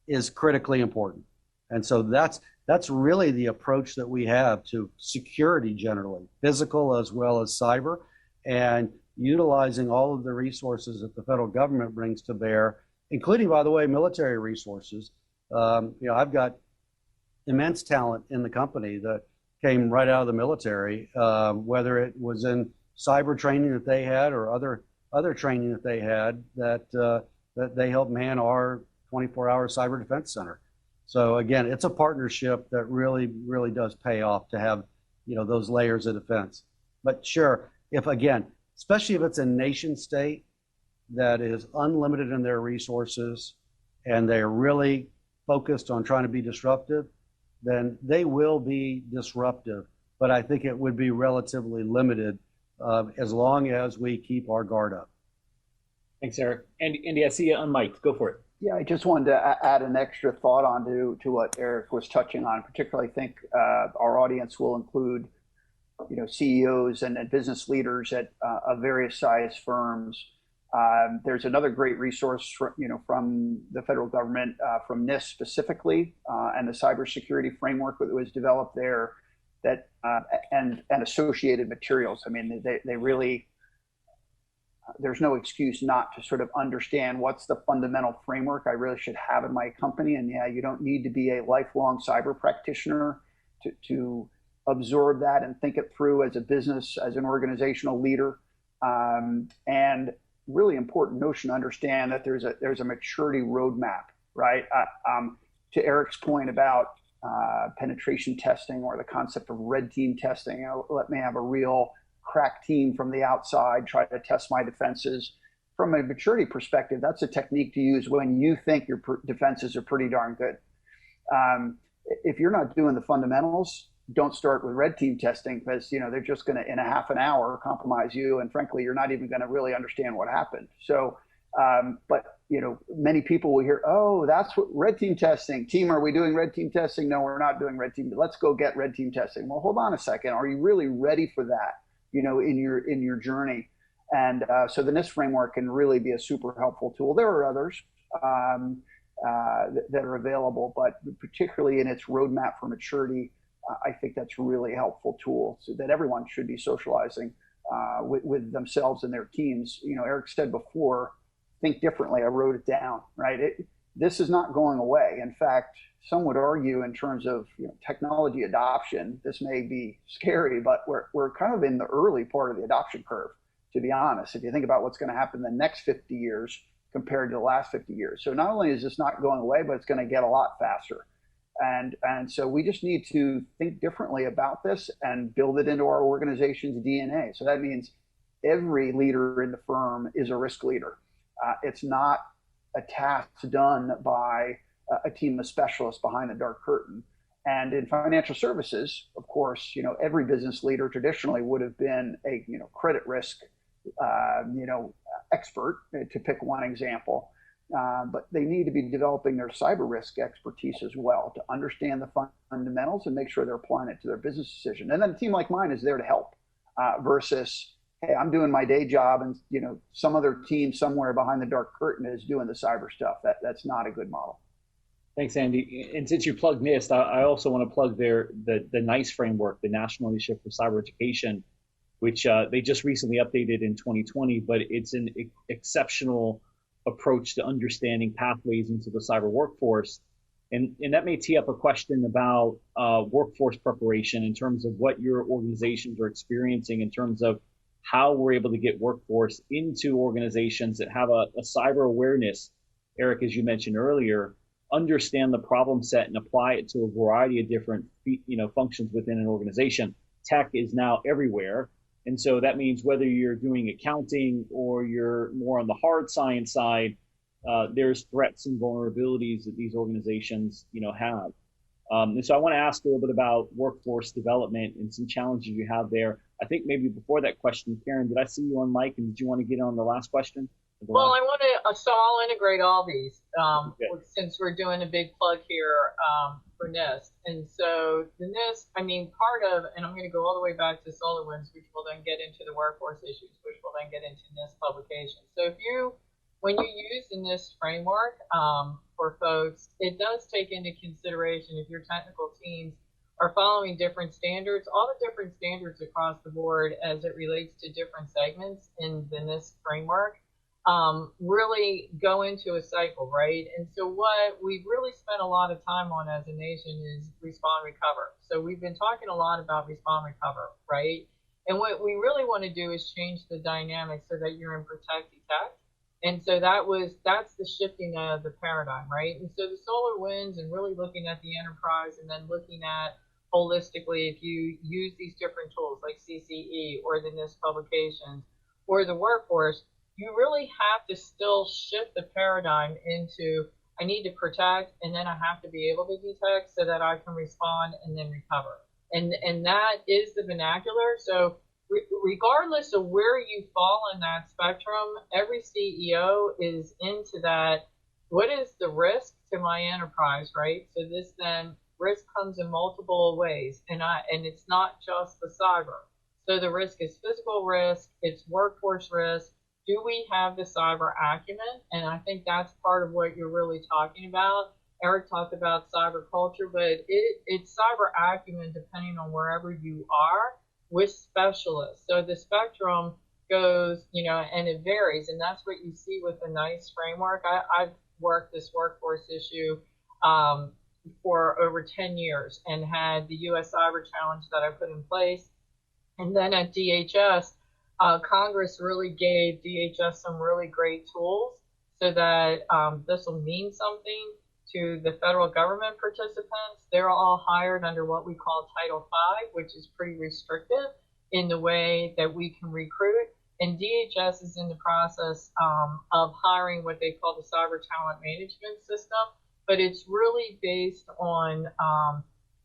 is critically important. And so that's really the approach that we have to security generally, physical as well as cyber, and utilizing all of the resources that the federal government brings to bear, including, by the way, military resources. You know, I've got immense talent in the company that came right out of the military, whether it was in cyber training that they had or other training that they had, that they helped man our 24-hour cyber defense center. So again, it's a partnership that really, really does pay off to have, you know, those layers of defense. But sure, if again, especially if it's a nation state that is unlimited in their resources and they're really focused on trying to be disruptive, then they will be disruptive. But I think it would be relatively limited as long as we keep our guard up. Thanks, Eric. Andy, I see you on mic. Go for it. Yeah, I just wanted to add an extra thought on to what Eric was touching on. Particularly, think our audience will include, you know, CEOs and business leaders at of various size firms. There's another great resource, from the federal government, from NIST specifically, and the cybersecurity framework that was developed there, that and associated materials. I mean, they really. There's no excuse not to sort of understand what's the fundamental framework I really should have in my company. And yeah, you don't need to be a lifelong cyber practitioner to absorb that and think it through as a business, as an organizational leader. And really important notion to understand that there's a maturity roadmap, right? To Eric's point about penetration testing, or the concept of red team testing, you know, let me have a real crack team from the outside, try to test my defenses. From a maturity perspective, that's a technique to use when you think your defenses are pretty darn good. If you're not doing the fundamentals, don't start with red team testing, because, you know, they're just going to, in a half an hour, compromise you. And frankly, you're not even going to really understand what happened. So, but, you know, many people will hear, oh, that's what red team testing. Team, are we doing red team testing? No, we're not doing red team. Let's go get red team testing. Well, hold on a second. Are you really ready for that, you know, in your journey? And so the NIST framework can really be a super helpful tool. There are others that are available, but particularly in its roadmap for maturity, I think that's a really helpful tool, so that everyone should be socializing with themselves and their teams. You know, Eric said before, think differently. I wrote it down, right? This is not going away. In fact, some would argue, in terms of, you know, technology adoption, this may be scary, but we're kind of in the early part of the adoption curve, to be honest, if you think about what's going to happen in the next 50 years compared to the last 50 years. So not only is this not going away, but it's going to get a lot faster. And so we just need to think differently about this and build it into our organization's DNA. So that means every leader in the firm is a risk leader. It's not a task done by a team of specialists behind the dark curtain. And in financial services, of course, you know, every business leader traditionally would have been a, you know, credit risk, expert, to pick one example. But they need to be developing their cyber risk expertise as well, to understand the fundamentals and make sure they're applying it to their business decision. And then a team like mine is there to help, versus, hey, I'm doing my day job, and, you know, some other team somewhere behind the dark curtain is doing the cyber stuff. That's not a good model. Thanks, Andy. And since you plugged NIST, I also want to plug the NICE framework, the National Initiative for Cyber Education, which they just recently updated in 2020, but it's an exceptional approach to understanding pathways into the cyber workforce. And that may tee up a question about workforce preparation in terms of what your organizations are experiencing in terms of how we're able to get workforce into organizations that have a cyber awareness. Eric, as you mentioned earlier, understand the problem set and apply it to a variety of different functions within an organization. Tech is now everywhere. And so that means whether you're doing accounting or you're more on the hard science side, there's threats and vulnerabilities that these organizations have. And so I want to ask a little bit about workforce development and some challenges you have there. I think maybe before that question, Karen, did I see you on mic, and did you want to get on the last question? Well, I want to, so I'll integrate all these since we're doing a big plug here for NIST. And so the NIST, I mean, part of, and I'm going to go all the way back to SolarWinds, which will then get into the workforce issues, which will then get into NIST publications. So when you use the NIST framework for folks, it does take into consideration if your technical teams are following different standards, all the different standards across the board as it relates to different segments in the NIST framework. Really go into a cycle, right? And so what we've really spent a lot of time on as a nation is respond, recover. So we've been talking a lot about respond, recover, right? And what we really want to do is change the dynamic so that you're in protect, detect. And so that's the shifting of the paradigm, right? And so the SolarWinds and really looking at the enterprise and then looking at holistically, if you use these different tools like CCE or the NIST publications or the workforce, you really have to still shift the paradigm into I need to protect and then I have to be able to detect so that I can respond and then recover. And that is the vernacular. So regardless of where you fall in that spectrum, every CEO is into that. What is the risk to my enterprise, right? So this then risk comes in multiple ways, and it's not just the cyber. So the risk is physical risk, it's workforce risk. Do we have the cyber acumen? And I think that's part of what you're really talking about. Eric talked about cyber culture, but it's cyber acumen depending on wherever you are with specialists. So the spectrum goes, and it varies, and that's what you see with the NICE framework. I've worked this workforce issue for over 10 years and had the U.S. Cyber Challenge that I put in place. And then at DHS, Congress really gave DHS some really great tools so that this will mean something to the federal government participants. They're all hired under what we call Title V, which is pretty restrictive in the way that we can recruit. And DHS is in the process of hiring what they call the Cyber Talent Management System, but it's really based on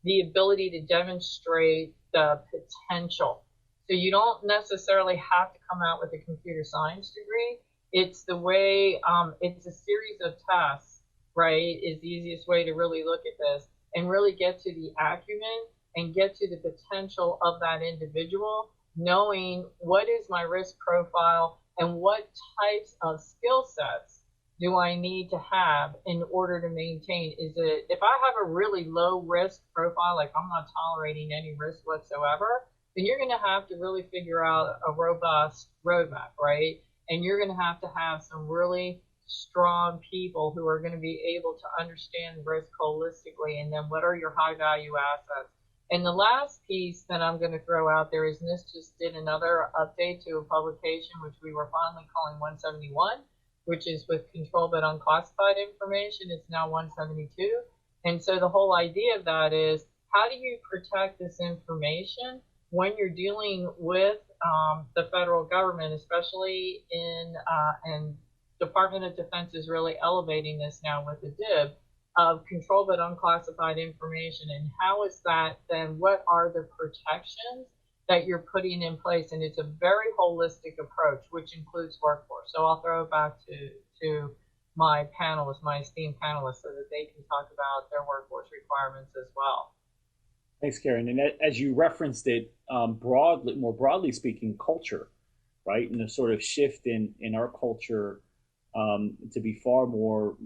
the ability to demonstrate the potential. So you don't necessarily have to come out with a computer science degree. It's the way, it's a series of tests, right, is the easiest way to really look at this and really get to the acumen and get to the potential of that individual, knowing what is my risk profile and what types of skill sets do I need to have in order to maintain. If I have a really low risk profile, like I'm not tolerating any risk whatsoever, then you're going to have to really figure out a robust roadmap, right? And you're going to have some really strong people who are going to be able to understand risk holistically, and then what are your high value assets. And the last piece that I'm going to throw out there is NIST just did another update to a publication which we were fondly calling 171, which is with control but unclassified information. It's now 172. And so the whole idea of that is, how do you protect this information when you're dealing with the federal government, especially and Department of Defense is really elevating this now with the DIB of control but unclassified information. And how is that then, what are the protections that you're putting in place? And it's a very holistic approach, which includes workforce. So I'll throw it back to my panelists, my esteemed panelists, so that they can talk about their workforce requirements as well. Thanks, Karen. And as you referenced it, more broadly speaking, culture, right? And the sort of shift in our culture to be far more,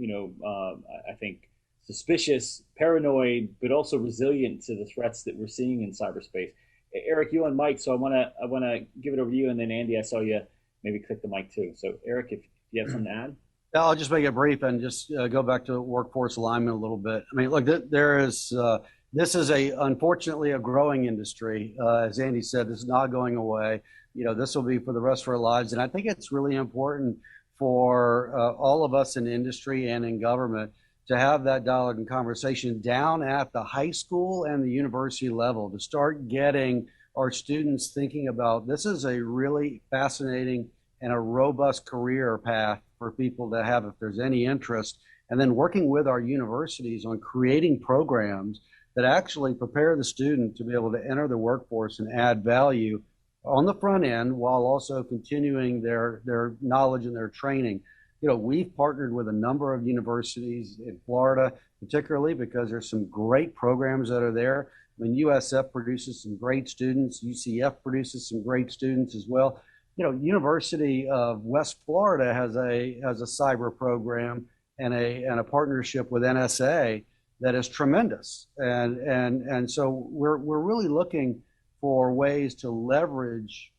I think, suspicious, paranoid, but also resilient to the threats that we're seeing in cyberspace. Eric, you and Mike, so I want to give it over to you, and then Andy, I saw you maybe click the mic too. So Eric, if you have something to add. I'll just make it brief and just go back to workforce alignment a little bit. I mean, look, this is unfortunately a growing industry. As Andy said, this is not going away. This will be for the rest of our lives. And I think it's really important for all of us in industry and in government to have that dialogue and conversation down at the high school and the university level, to start getting our students thinking about this is a really fascinating and a robust career path for people to have if there's any interest, and then working with our universities on creating programs that actually prepare the student to be able to enter the workforce and add value on the front end while also continuing their knowledge and their training. We've partnered with a number of universities in Florida, particularly because there's some great programs that are there. I mean, USF produces some great students. UCF produces some great students as well. University of West Florida has a cyber program and a partnership with NSA that is tremendous. And so we're really looking for ways to leverage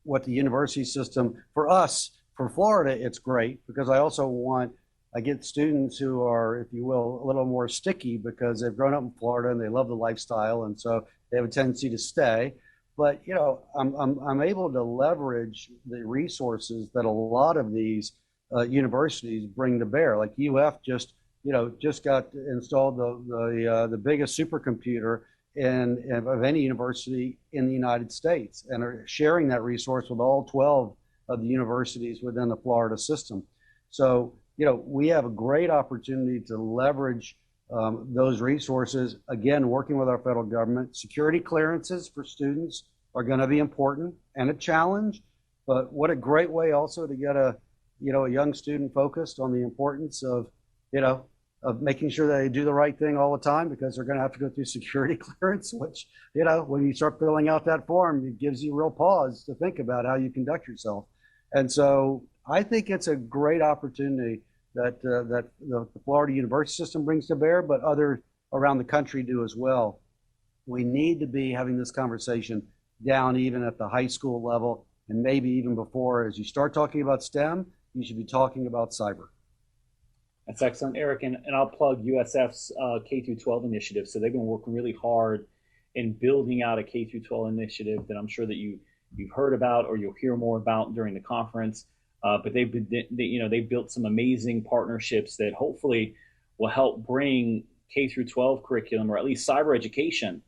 what the university system, for us, for Florida, it's great because I get students who are, if you will, a little more sticky because they've grown up in Florida and they love the lifestyle, and so they have a tendency to stay. But I'm able to leverage the resources that a lot of these universities bring to bear. Like UF just got installed the biggest supercomputer of any university in the United States, and are sharing that resource with all 12 of the universities within the Florida system. So, we have a great opportunity to leverage those resources, again, working with our federal government. Security clearances for students are going to be important and a challenge, but what a great way also to get a young student focused on the importance of making sure that they do the right thing all the time, because they're going to have to go through security clearance, which, when you start filling out that form, it gives you real pause to think about how you conduct yourself. And so I think it's a great opportunity that the Florida university system brings to bear, but others around the country do as well. We need to be having this conversation down even at the high school level, and maybe even before. As you start talking about STEM, you should be talking about cyber. That's excellent, Eric, and I'll plug USF's K-12 initiative. So they've been working really hard in building out a K-12 initiative that I'm sure that you've heard about or you'll hear more about during the conference. But they've built some amazing partnerships that hopefully will help bring K-12 curriculum, or at least cyber education,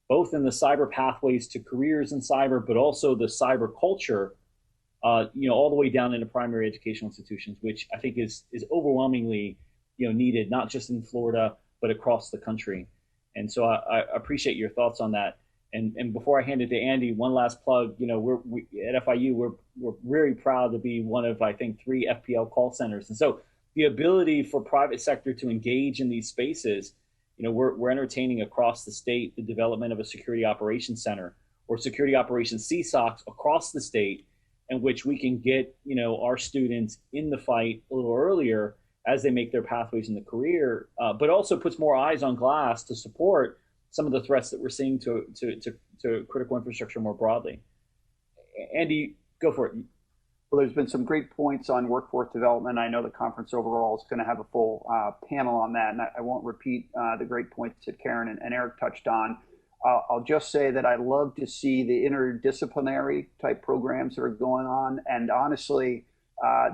both in the cyber pathways to careers in cyber, but also the cyber culture, all the way down into primary educational institutions, which I think is overwhelmingly, needed, not just in Florida, but across the country. And so I appreciate your thoughts on that. And before I hand it to Andy, one last plug. We at FIU, we're very proud to be one of, I think, 3 FPL call centers. And so the ability for private sector to engage in these spaces, we're entertaining across the state the development of a security operations center or security operations CSOCs across the state, in which we can get, our students in the fight a little earlier as they make their pathways in the career, but also puts more eyes on glass to support some of the threats that we're seeing to critical infrastructure more broadly. Andy, go for it. Well, there's been some great points on workforce development. I know the conference overall is going to have a full panel on that, and I won't repeat the great points that Karen and Eric touched on. I'll just say that I love to see the interdisciplinary type programs that are going on. And honestly,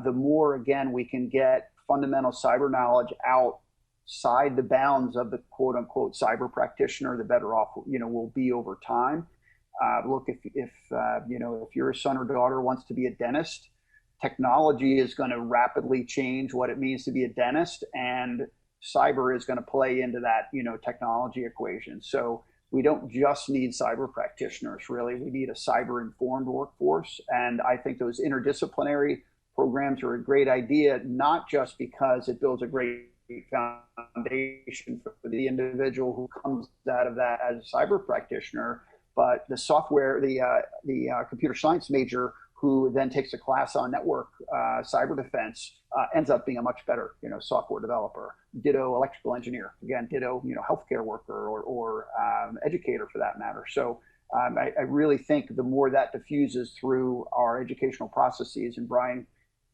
the more, again, we can get fundamental cyber knowledge outside the bounds of the quote unquote cyber practitioner, the better off, we'll be over time. Look, if your son or daughter wants to be a dentist, technology is going to rapidly change what it means to be a dentist, and cyber is going to play into that, technology equation. So we don't just need cyber practitioners, really. We need a cyber-informed workforce. And I think those interdisciplinary programs are a great idea, not just because it builds a great foundation for the individual who comes out of that as a cyber practitioner, but the software, the computer science major who then takes a class on network cyber defense ends up being a much better, software developer. Ditto electrical engineer. Again, ditto, healthcare worker or educator for that matter. So I really think the more that diffuses through our educational processes, and Brian,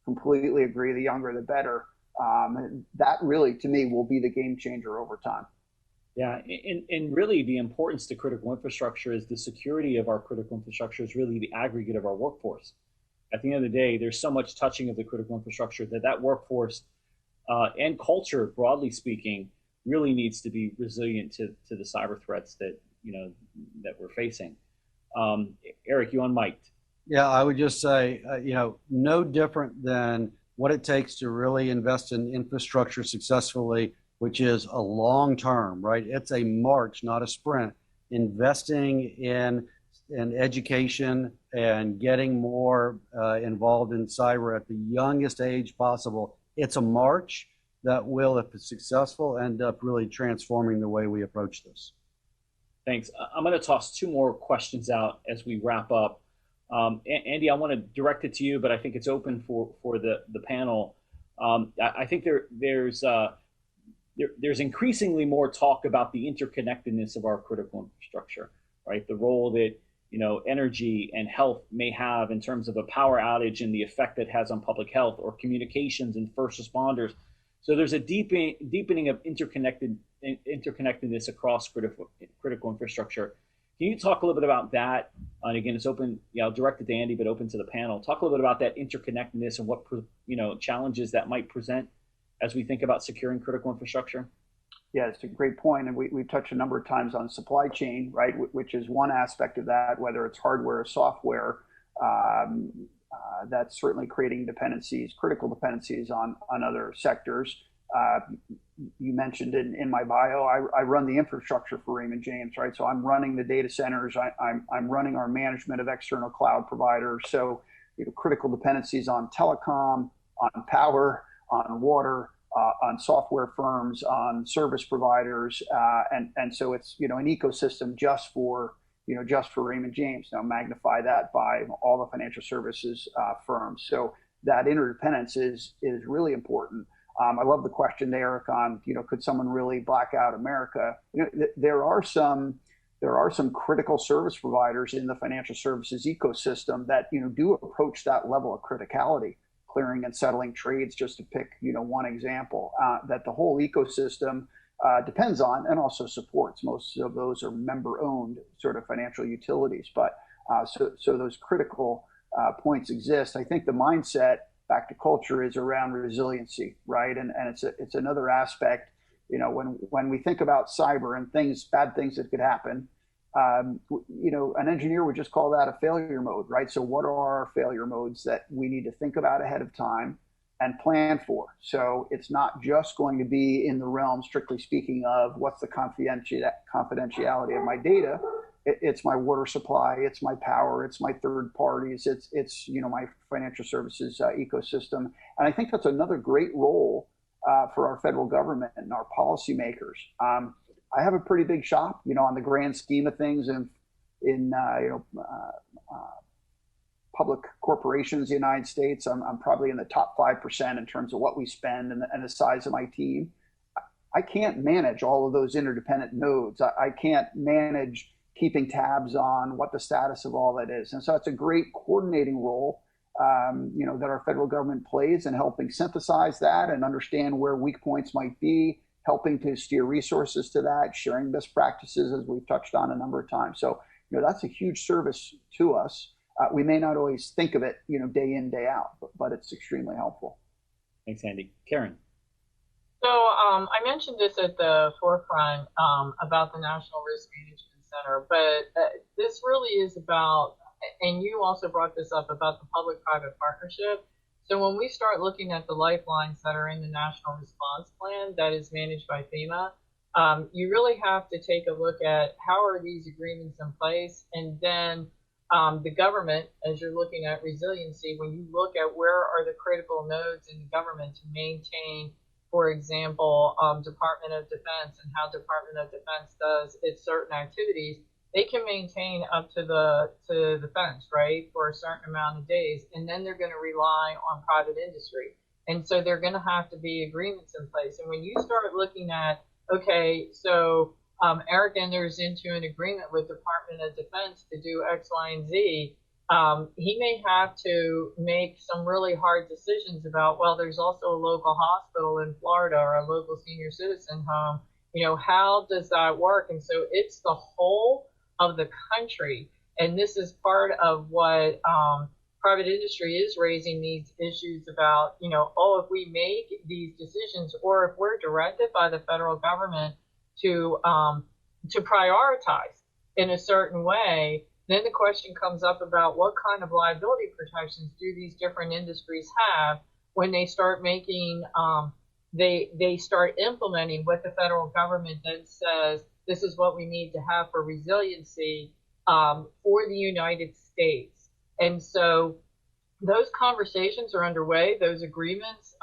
completely agree, the younger the better, that really, to me, will be the game changer over time. Yeah, and really the importance to critical infrastructure is the security of our critical infrastructure is really the aggregate of our workforce. At the end of the day, there's so much touching of the critical infrastructure that workforce and culture, broadly speaking, really needs to be resilient to the cyber threats that we're facing. Eric, you unmiked. Yeah, I would just say, no different than what it takes to really invest in infrastructure successfully, which is a long term, right? It's a march, not a sprint. Investing in education and getting more involved in cyber at the youngest age possible. It's a march that will, if it's successful, end up really transforming the way we approach this. Thanks. I'm going to toss two more questions out as we wrap up. Andy, I want to direct it to you, but I think it's open for the panel. I think there's increasingly more talk about the interconnectedness of our critical infrastructure, right? The role that energy and health may have in terms of a power outage and the effect it has on public health, or communications and first responders. So there's a deepening of interconnectedness across critical infrastructure. Can you talk a little bit about that? And again, it's open. I'll direct it to Andy, but open to the panel. Talk a little bit about that interconnectedness and what challenges that might present as we think about securing critical infrastructure. Yeah, it's a great point, and we've touched a number of times on supply chain, right? Which is one aspect of that, whether it's hardware or software. That's certainly creating dependencies, critical dependencies on other sectors. You mentioned in my bio, I run the infrastructure for Raymond James, right? So I'm running the data centers. I'm running our management of external cloud providers. So critical dependencies on telecom, on power, on water, on software firms, on service providers, and so it's an ecosystem just for Raymond James. Now magnify that by all the financial services firms. So that interdependence is really important. I love the question there, Eric, on could someone really black out America? There are some critical service providers in the financial services ecosystem that do approach that level of criticality, clearing and settling trades, just to pick one example, that the whole ecosystem depends on and also supports. Most of those are member-owned sort of financial utilities, but so those critical points exist. I think the mindset, back to culture, is around resiliency, right? And it's another aspect. When we think about cyber and bad things that could happen, an engineer would just call that a failure mode, right? So what are our failure modes that we need to think about ahead of time and plan for? So it's not just going to be in the realm, strictly speaking, of what's the confidentiality of my data. It's my water supply, it's my power, it's my third parties, it's my financial services ecosystem. And I think that's another great role for our federal government and our policymakers. I have a pretty big shop, on the grand scheme of things, in public corporations in the United States. I'm probably in the top 5% in terms of what we spend and the size of my team. I can't manage all of those interdependent nodes. I can't manage keeping tabs on what the status of all that is. And so it's a great coordinating role, that our federal government plays in helping synthesize that and understand where weak points might be, helping to steer resources to that, sharing best practices, as we've touched on a number of times. So, that's a huge service to us. We may not always think of it, day in, day out, but it's extremely helpful. Thanks, Andy. Karen. So I mentioned this at the forefront about the National Risk Management Center, but this really is about, and you also brought this up, about the public-private partnership. So when we start looking at the lifelines that are in the National Response Plan that is managed by FEMA, you really have to take a look at how are these agreements in place, and then the government, as you're looking at resiliency, when you look at where are the critical nodes in the government to maintain, for example, Department of Defense and how Department of Defense does its certain activities, they can maintain up to the fence, right, for a certain amount of days, and then they're going to rely on private industry. And so they're going to have to be agreements in place. And when you start looking at, okay, so Eric enters into an agreement with Department of Defense to do X, Y, and Z, he may have to make some really hard decisions about, well, there's also a local hospital in Florida or a local senior citizen home. You know, how does that work? And so it's the whole of the country. And this is part of what private industry is raising these issues about, you know, oh, if we make these decisions or if we're directed by the federal government to prioritize in a certain way, then the question comes up about what kind of liability protections do these different industries have when they start making, they start implementing what the federal government then says, this is what we need to have for resiliency for the United States. And so those conversations are underway. Those agreements,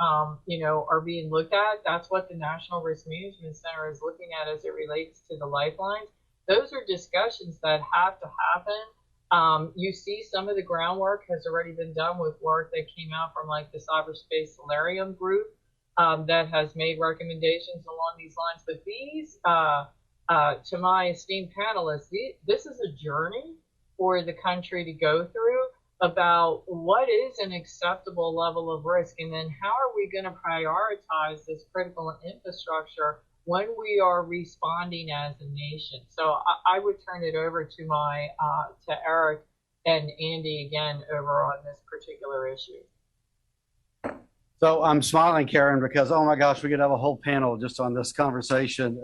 you know, are being looked at. That's what the National Risk Management Center is looking at as it relates to the lifelines. Those are discussions that have to happen. You see some of the groundwork has already been done with work that came out from like the Cyberspace Solarium group that has made recommendations along these lines. But these, to my esteemed panelists, this is a journey for the country to go through about what is an acceptable level of risk, and then how are we going to prioritize this critical infrastructure when we are responding as a nation. So I would turn it over to my to Eric and Andy again over on this particular issue. So I'm smiling, Karen, because, oh my gosh, we could have a whole panel just on this conversation.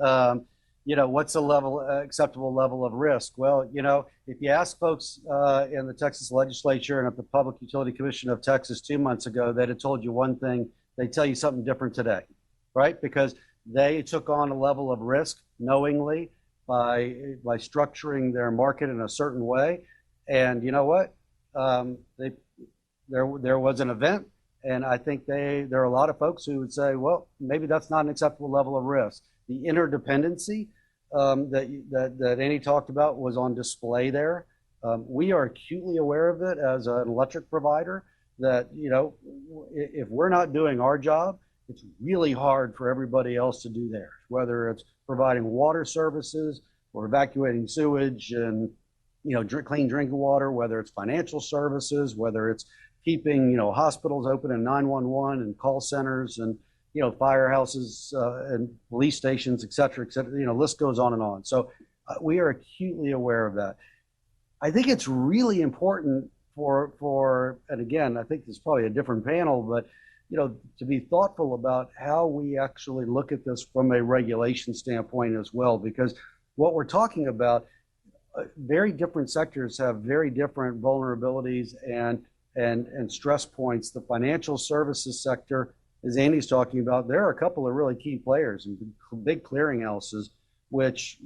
You know, what's a level, acceptable level of risk? Well, you know, if you ask folks in the Texas legislature and at the Public Utility Commission of Texas 2 months ago, they'd have told you one thing, they tell you something different today, right? Because they took on a level of risk knowingly by structuring their market in a certain way. And you know what? There was an event, and I think there are a lot of folks who would say, well, maybe that's not an acceptable level of risk. The interdependency that Annie talked about was on display there. We are acutely aware of it as an electric provider, that, you know, if we're not doing our job, it's really hard for everybody else to do theirs, whether it's providing water services or evacuating sewage and, you know, clean drinking water, whether it's financial services, whether it's keeping, you know, hospitals open and 911 and call centers and, you know, firehouses and police stations, et cetera, you know, list goes on and on. So we are acutely aware of that. I think it's really important for, and again, I think there's probably a different panel, but, you know, to be thoughtful about how we actually look at this from a regulation standpoint as well, because what we're talking about, very different sectors have very different vulnerabilities and stress points. The financial services sector, as Andy's talking about, there are a couple of really key players and big clearinghouses, which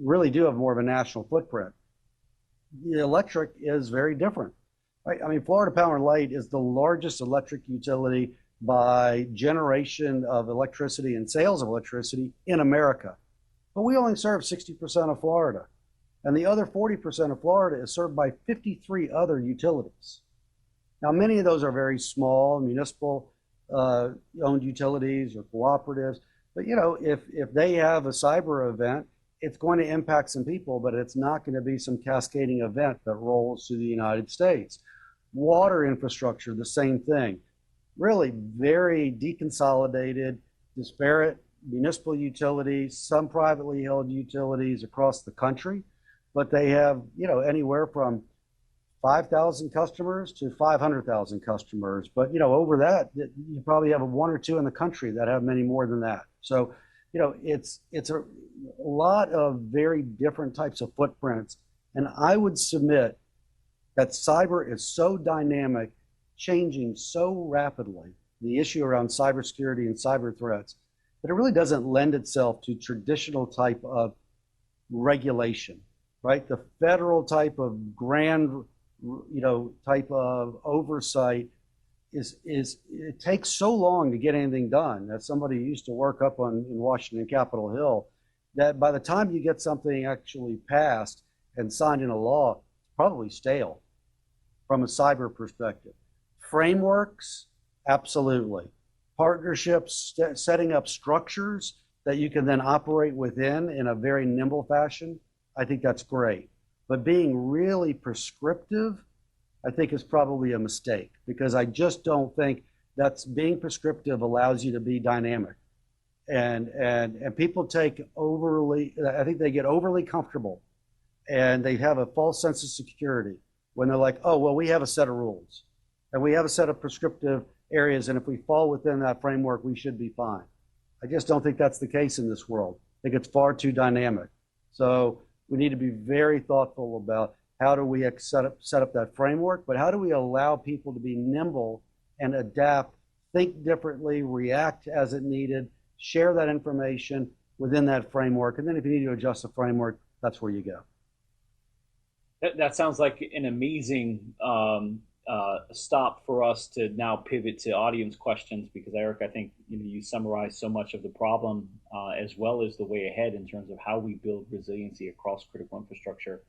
really do have more of a national footprint. The electric is very different, right? I mean, Florida Power and Light is the largest electric utility by generation of electricity and sales of electricity in America. But we only serve 60% of Florida. And the other 40% of Florida is served by 53 other utilities. Now, many of those are very small, municipal owned utilities or cooperatives. But, you know, if they have a cyber event, it's going to impact some people, but it's not going to be some cascading event that rolls to the United States. Water infrastructure, the same thing. Really very deconsolidated, disparate municipal utilities, some privately held utilities across the country, but they have, you know, anywhere from 5,000 customers to 500,000 customers. But, you know, over that, you probably have one or two in the country that have many more than that. So, you know, it's a lot of very different types of footprints. And I would submit that cyber is so dynamic, changing so rapidly, the issue around cybersecurity and cyber threats, that it really doesn't lend itself to traditional type of regulation, right? The federal type of grand, you know, type of oversight it takes so long to get anything done. As somebody who used to work up in Washington, Capitol Hill, that by the time you get something actually passed, and signed into law, probably stale from a cyber perspective. Frameworks, absolutely. Partnerships, setting up structures that you can then operate within in a very nimble fashion, I think that's great. But being really prescriptive, I think is probably a mistake, because I just don't think that's being prescriptive allows you to be dynamic. And people take overly, I think they get overly comfortable and they have a false sense of security when they're like, oh, well, we have a set of rules and we have a set of prescriptive areas, and if we fall within that framework, we should be fine. I just don't think that's the case in this world. I think it's far too dynamic. So we need to be very thoughtful about how do we set up that framework, but how do we allow people to be nimble and adapt, think differently, react as it needed, share that information within that framework, and then if you need to adjust the framework, that's where you go. That sounds like an amazing stop for us to now pivot to audience questions, because Eric, I think you summarized so much of the problem as well as the way ahead in terms of how we build resiliency across critical infrastructure.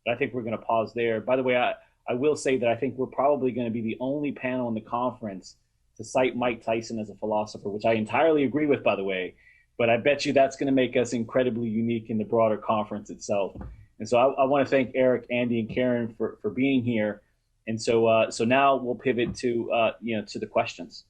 But I think we're going to pause there. By the way, I will say that I think we're probably going to be the only panel in the conference to cite Mike Tyson as a philosopher, which I entirely agree with, by the way. But I bet you that's going to make us incredibly unique in the broader conference itself. And so I want to thank Eric, Andy, and Karen for being here. And so now we'll pivot to to the questions.